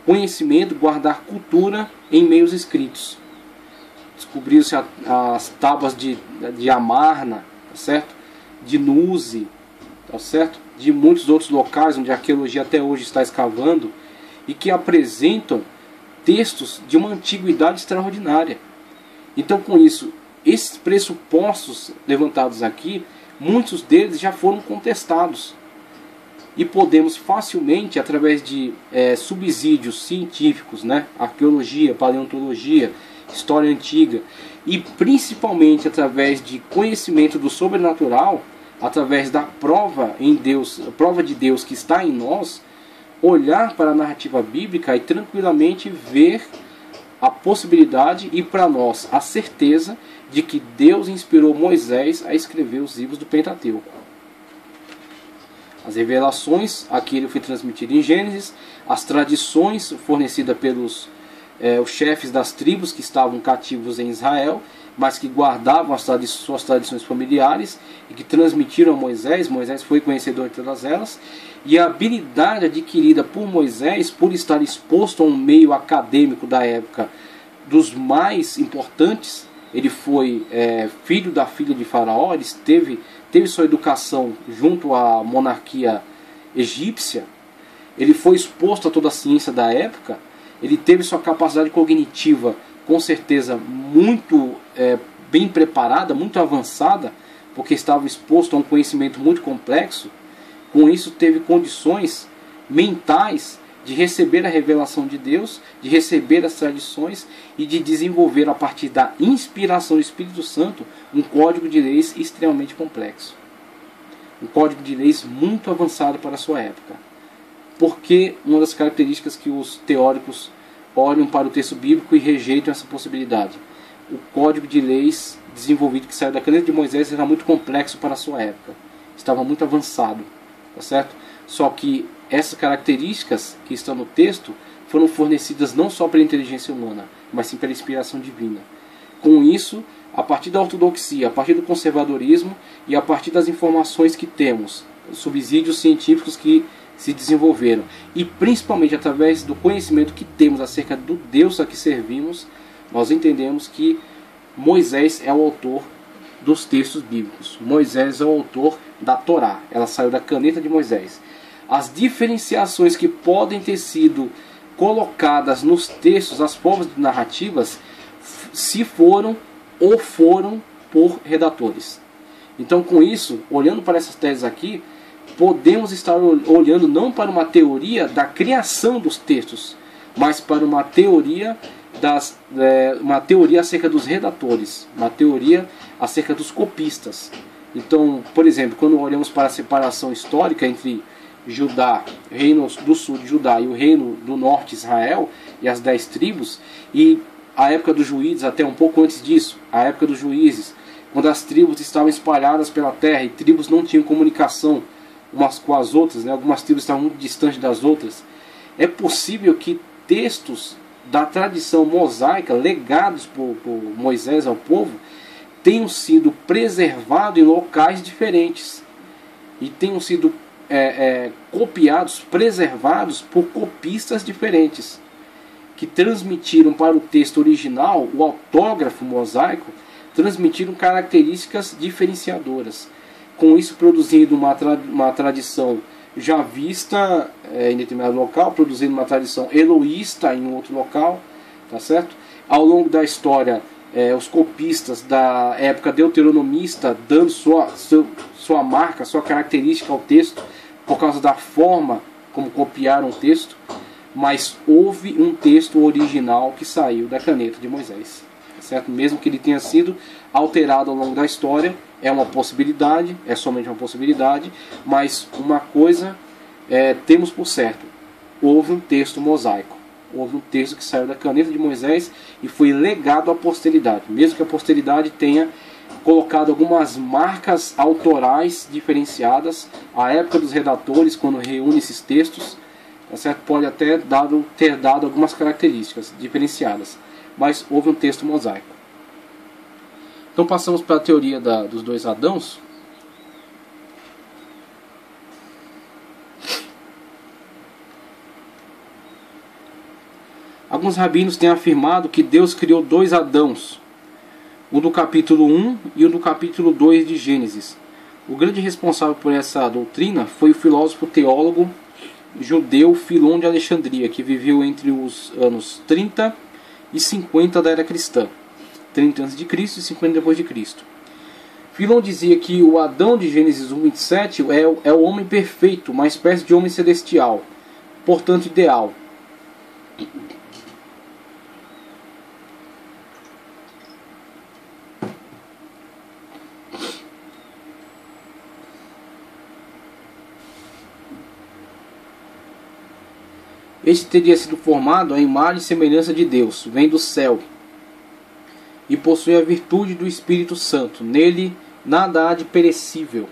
conhecimento, guardar cultura em meios escritos. Descobriram-se as tábuas de Amarna, tá certo? De Nuzi, tá certo? De muitos outros locais onde a arqueologia até hoje está escavando e que apresentam textos de uma antiguidade extraordinária. Então, com isso, esses pressupostos levantados aqui, muitos deles já foram contestados. E podemos facilmente, através de subsídios científicos, né? Arqueologia, paleontologia, história antiga, e principalmente através de conhecimento do sobrenatural, através da prova em Deus, a prova de Deus que está em nós, olhar para a narrativa bíblica e tranquilamente ver a possibilidade e para nós a certeza de que Deus inspirou Moisés a escrever os livros do Pentateuco. As revelações, aquilo foi transmitido em Gênesis, as tradições fornecidas pelos os chefes das tribos que estavam cativos em Israel, mas que guardavam suas tradições familiares e que transmitiram a Moisés. Moisés foi conhecedor de todas elas, e a habilidade adquirida por Moisés, por estar exposto a um meio acadêmico da época dos mais importantes. Ele foi filho da filha de Faraó, ele teve sua educação junto à monarquia egípcia, ele foi exposto a toda a ciência da época, ele teve sua capacidade cognitiva com certeza muito bem preparada, muito avançada, porque estava exposto a um conhecimento muito complexo. Com isso teve condições mentais de receber a revelação de Deus, de receber as tradições e de desenvolver a partir da inspiração do Espírito Santo um código de leis extremamente complexo. Um código de leis muito avançado para a sua época. Porque uma das características que os teóricos olham para o texto bíblico e rejeitam essa possibilidade. O código de leis desenvolvido que saiu da caneta de Moisés era muito complexo para a sua época. Estava muito avançado, tá certo? Só que essas características que estão no texto foram fornecidas não só pela inteligência humana, mas sim pela inspiração divina. Com isso, a partir da ortodoxia, a partir do conservadorismo e a partir das informações que temos, os subsídios científicos que se desenvolveram, e principalmente através do conhecimento que temos acerca do Deus a que servimos, nós entendemos que Moisés é o autor dos textos bíblicos. Moisés é o autor da Torá. Ela saiu da caneta de Moisés. As diferenciações que podem ter sido colocadas nos textos, as formas narrativas, se foram ou foram por redatores. Então, com isso, olhando para essas teses aqui, podemos estar olhando não para uma teoria da criação dos textos, mas para uma teoria acerca dos redatores, uma teoria acerca dos copistas. Então, por exemplo, quando olhamos para a separação histórica entre Judá, o reino do sul de Judá e o reino do norte, Israel, e as 10 tribos, e a época dos juízes, até um pouco antes disso, a época dos juízes, quando as tribos estavam espalhadas pela terra e tribos não tinham comunicação umas com as outras, né? Algumas tribos estavam muito distantes das outras, é possível que textos da tradição mosaica, legados por Moisés ao povo, tenham sido preservados em locais diferentes e tenham sido copiados, preservados por copistas diferentes, que transmitiram para o texto original, o autógrafo mosaico, transmitiram características diferenciadoras, com isso produzindo uma tradição já vista em determinado local, produzindo uma tradição eloísta em outro local, tá certo? Ao longo da história, os copistas da época deuteronomista dando sua marca, sua característica ao texto, por causa da forma como copiaram o texto, mas houve um texto original que saiu da caneta de Moisés, tá certo? Mesmo que ele tenha sido alterado ao longo da história, é uma possibilidade, é somente uma possibilidade, mas uma coisa temos por certo: houve um texto mosaico, houve um texto que saiu da caneta de Moisés e foi legado à posteridade, mesmo que a posteridade tenha colocado algumas marcas autorais diferenciadas. A época dos redatores, quando reúne esses textos, tá certo? Pode até ter dado algumas características diferenciadas, mas houve um texto mosaico. Então passamos para a teoria dos dois Adãos. Alguns rabinos têm afirmado que Deus criou dois Adãos, o do capítulo 1 e o do capítulo 2 de Gênesis. O grande responsável por essa doutrina foi o filósofo teólogo judeu Filon de Alexandria, que viveu entre os anos 30 e 50 da era cristã, 30 a.C. e 50 depois de Cristo. Filon dizia que o Adão de Gênesis 1:27 é o homem perfeito, uma espécie de homem celestial, portanto ideal. Este teria sido formado à imagem e semelhança de Deus, vem do céu, e possui a virtude do Espírito Santo. Nele nada há de perecível.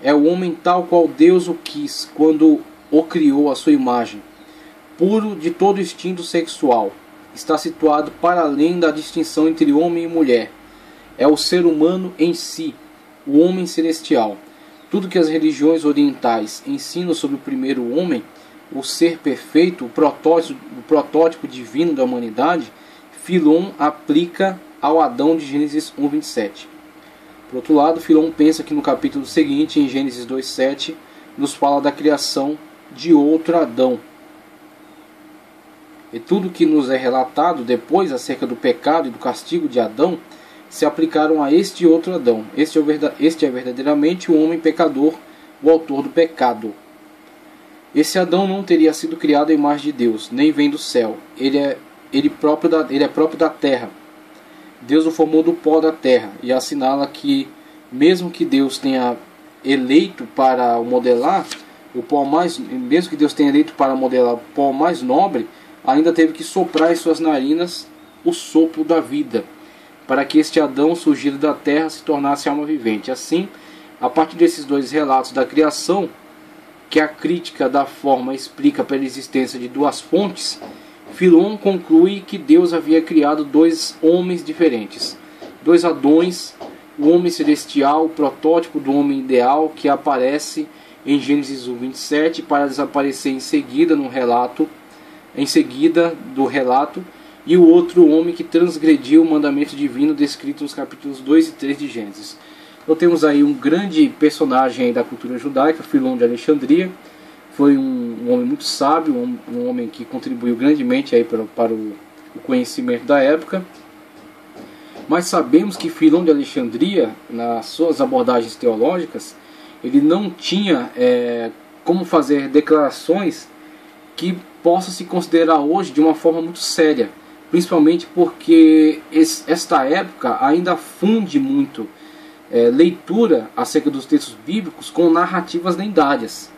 É o homem tal qual Deus o quis, quando o criou à sua imagem, puro de todo instinto sexual. Está situado para além da distinção entre homem e mulher. É o ser humano em si, o homem celestial. Tudo que as religiões orientais ensinam sobre o primeiro homem, o ser perfeito, o protótipo divino da humanidade, Filon aplica ao Adão de Gênesis 1:27. Por outro lado, Filon pensa que no capítulo seguinte, em Gênesis 2:7, nos fala da criação de outro Adão. E tudo que nos é relatado depois acerca do pecado e do castigo de Adão se aplicaram a este outro Adão. Este é verdadeiramente o homem pecador, o autor do pecado. Esse Adão não teria sido criado à imagem de Deus, nem vem do céu. Ele é próprio da terra. Deus o formou do pó da terra, e assinala que, mesmo que Deus tenha eleito para o modelar, mesmo que Deus tenha eleito para modelar o pó mais nobre, ainda teve que soprar em suas narinas o sopro da vida, para que este Adão surgido da terra se tornasse alma vivente. Assim, a partir desses dois relatos da criação, que a crítica da forma explica pela existência de duas fontes, Filon conclui que Deus havia criado dois homens diferentes, dois Adões, o homem celestial, o protótipo do homem ideal, que aparece em Gênesis 1:27 para desaparecer em seguida do relato, e o outro homem que transgrediu o mandamento divino descrito nos capítulos 2 e 3 de Gênesis. Então temos aí um grande personagem aí da cultura judaica, Filon de Alexandria. Foi um homem muito sábio, um homem que contribuiu grandemente aí para o conhecimento da época. Mas sabemos que Filon de Alexandria, nas suas abordagens teológicas, ele não tinha como fazer declarações que possa se considerar hoje de uma forma muito séria, principalmente porque esta época ainda funde muito leitura acerca dos textos bíblicos com narrativas lendárias.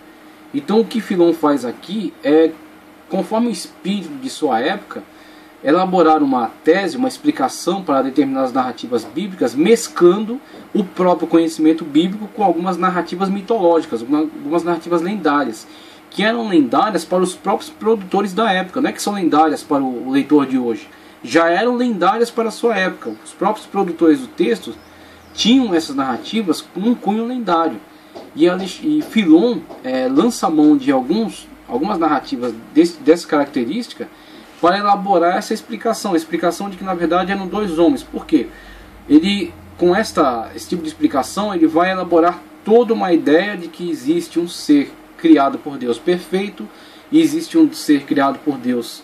Então o que Filon faz aqui é, conforme o espírito de sua época, elaborar uma tese, uma explicação para determinadas narrativas bíblicas, mesclando o próprio conhecimento bíblico com algumas narrativas mitológicas, algumas narrativas lendárias, que eram lendárias para os próprios produtores da época, não é que são lendárias para o leitor de hoje, já eram lendárias para a sua época. Os próprios produtores do texto tinham essas narrativas com um cunho lendário. E Filon lança mão de algumas narrativas dessa característica para elaborar essa explicação. A explicação de que na verdade eram dois homens. Por quê? Ele, com esse tipo de explicação, ele vai elaborar toda uma ideia de que existe um ser criado por Deus perfeito, e existe um ser criado por Deus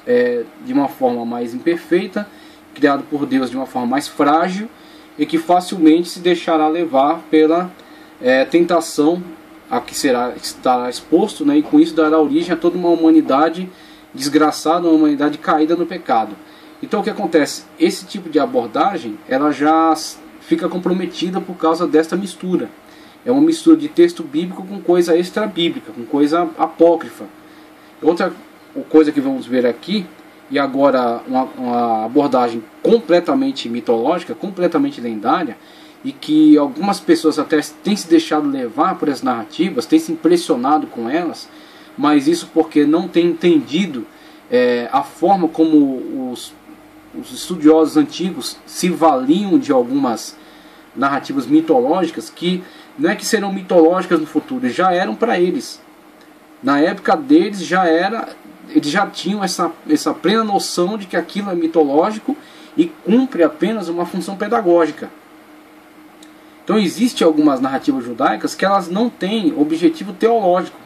de uma forma mais imperfeita, criado por Deus de uma forma mais frágil, e que facilmente se deixará levar pela tentação a que estará exposto, né, e com isso dará origem a toda uma humanidade desgraçada, uma humanidade caída no pecado. Então o que acontece? Esse tipo de abordagem ela já fica comprometida por causa desta mistura. É uma mistura de texto bíblico com coisa extra-bíblica, com coisa apócrifa. Outra coisa que vamos ver aqui, e agora uma abordagem completamente mitológica, completamente lendária, e que algumas pessoas até têm se deixado levar por essas narrativas, têm se impressionado com elas, mas isso porque não têm entendido a forma como os estudiosos antigos se valiam de algumas narrativas mitológicas, que não é que serão mitológicas no futuro, já eram para eles. Na época deles já era eles já tinham essa plena noção de que aquilo é mitológico e cumpre apenas uma função pedagógica. Então existem algumas narrativas judaicas que elas não têm objetivo teológico,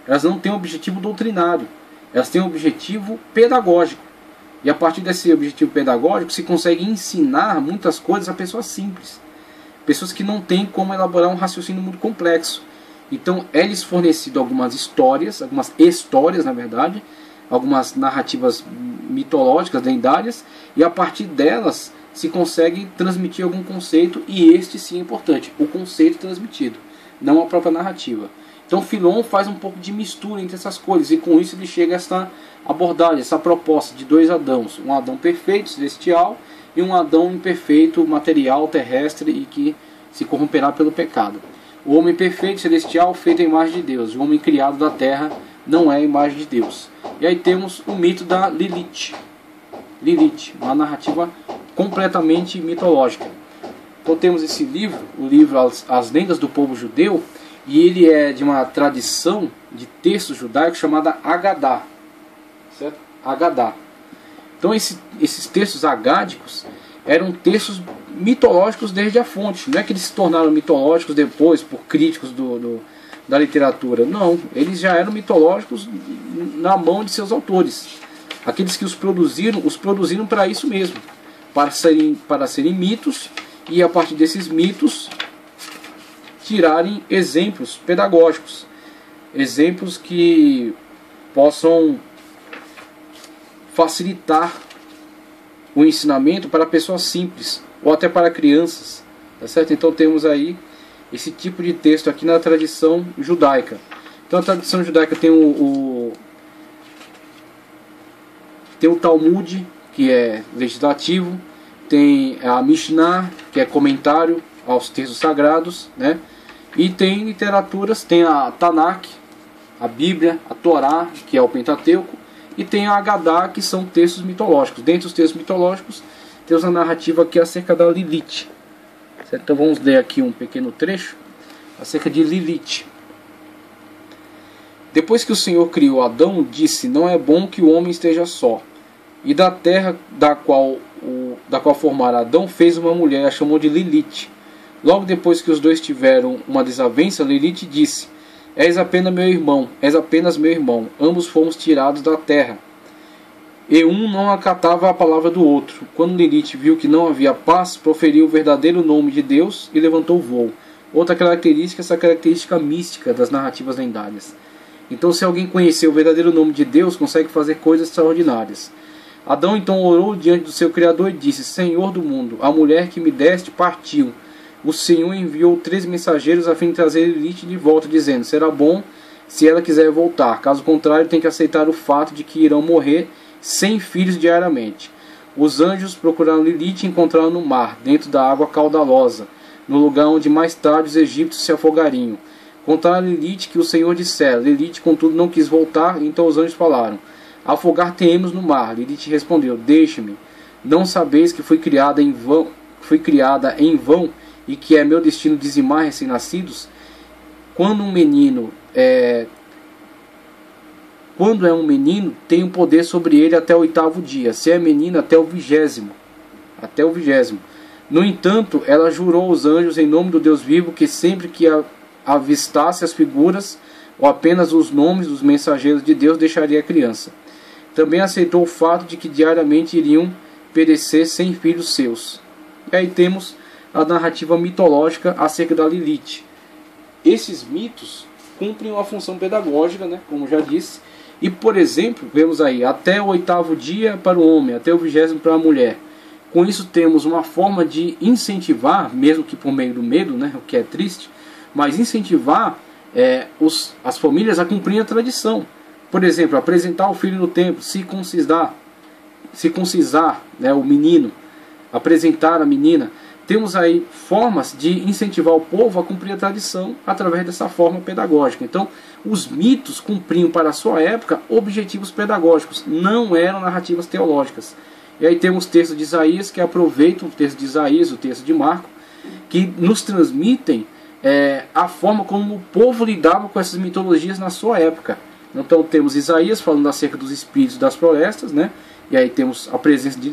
elas não têm objetivo doutrinário, elas têm objetivo pedagógico. E a partir desse objetivo pedagógico se consegue ensinar muitas coisas a pessoas simples, pessoas que não têm como elaborar um raciocínio muito complexo. Então é-lhes fornecido algumas histórias na verdade, algumas narrativas mitológicas, lendárias, e a partir delas se consegue transmitir algum conceito, e este sim é importante, o conceito transmitido, não a própria narrativa. Então Filon faz um pouco de mistura entre essas coisas, e com isso ele chega a essa abordagem, essa proposta de dois Adãos, um Adão perfeito, celestial, e um Adão imperfeito, material, terrestre, e que se corromperá pelo pecado. O homem perfeito, celestial, feito à imagem de Deus, o homem criado da terra não é a imagem de Deus. E aí temos o mito da Lilith, uma narrativa completamente mitológica. Então temos esse livro, o livro As Lendas do Povo Judeu, e ele é de uma tradição de textos judaicos chamada Agadá, certo? Agadá. Então esses textos agádicos eram textos mitológicos desde a fonte. Não é que eles se tornaram mitológicos depois por críticos da literatura. Não, eles já eram mitológicos na mão de seus autores. Aqueles que os produziram para isso mesmo, para serem mitos, e a partir desses mitos tirarem exemplos pedagógicos, exemplos que possam facilitar o ensinamento para pessoas simples ou até para crianças, tá certo? Então temos aí esse tipo de texto aqui na tradição judaica. Então a tradição judaica tem o Talmud, que é legislativo, tem a Mishnah, que é comentário aos textos sagrados, né? E tem literaturas, tem a Tanakh, a Bíblia, a Torá, que é o Pentateuco, e tem a Agadá, que são textos mitológicos. Dentre os textos mitológicos, temos a narrativa aqui acerca da Lilith. Certo? Então vamos ler aqui um pequeno trecho acerca de Lilith. Depois que o Senhor criou Adão, disse: não é bom que o homem esteja só. E da terra da qual formara Adão, fez uma mulher, a chamou de Lilith. Logo depois que os dois tiveram uma desavença, Lilith disse: és apenas meu irmão, ambos fomos tirados da terra. E um não acatava a palavra do outro. Quando Lilith viu que não havia paz, proferiu o verdadeiro nome de Deus e levantou o voo. Outra característica, essa característica mística das narrativas lendárias. Então, se alguém conhecer o verdadeiro nome de Deus, consegue fazer coisas extraordinárias. Adão então orou diante do seu Criador e disse: Senhor do mundo, a mulher que me deste partiu. O Senhor enviou 3 mensageiros a fim de trazer Lilith de volta, dizendo: será bom se ela quiser voltar. Caso contrário, tem que aceitar o fato de que irão morrer 100 filhos diariamente. Os anjos procuraram Lilith e encontraram no mar, dentro da água caudalosa, no lugar onde mais tarde os egípcios se afogariam. Contaram a Lilith que o Senhor dissera. Lilith, contudo, não quis voltar, então os anjos falaram: afogar-te-emos no mar. Lilith respondeu: deixe-me. Não sabeis que fui criada em vão e que é meu destino dizimar recém-nascidos? Quando é um menino, tenho poder sobre ele até o 8º dia. Se é menina, até o 20º. No entanto, ela jurou aos anjos em nome do Deus vivo que sempre que avistasse as figuras ou apenas os nomes dos mensageiros de Deus, deixaria a criança. Também aceitou o fato de que diariamente iriam perecer 100 filhos seus. E aí temos a narrativa mitológica acerca da Lilith. Esses mitos cumprem uma função pedagógica, né, como já disse. E, por exemplo, vemos aí, até o 8º dia para o homem, até o 20º para a mulher. Com isso temos uma forma de incentivar, mesmo que por meio do medo, né, o que é triste, mas incentivar as famílias a cumprir a tradição. Por exemplo, apresentar o filho no templo, circuncisar, né, o menino, apresentar a menina. Temos aí formas de incentivar o povo a cumprir a tradição através dessa forma pedagógica. Então, os mitos cumpriam para a sua época objetivos pedagógicos, não eram narrativas teológicas. E aí temos textos de Isaías que aproveitam o texto de Isaías, o texto de Marco, que nos transmitem a forma como o povo lidava com essas mitologias na sua época. Então temos Isaías falando acerca dos espíritos das florestas, né? E aí temos a presença de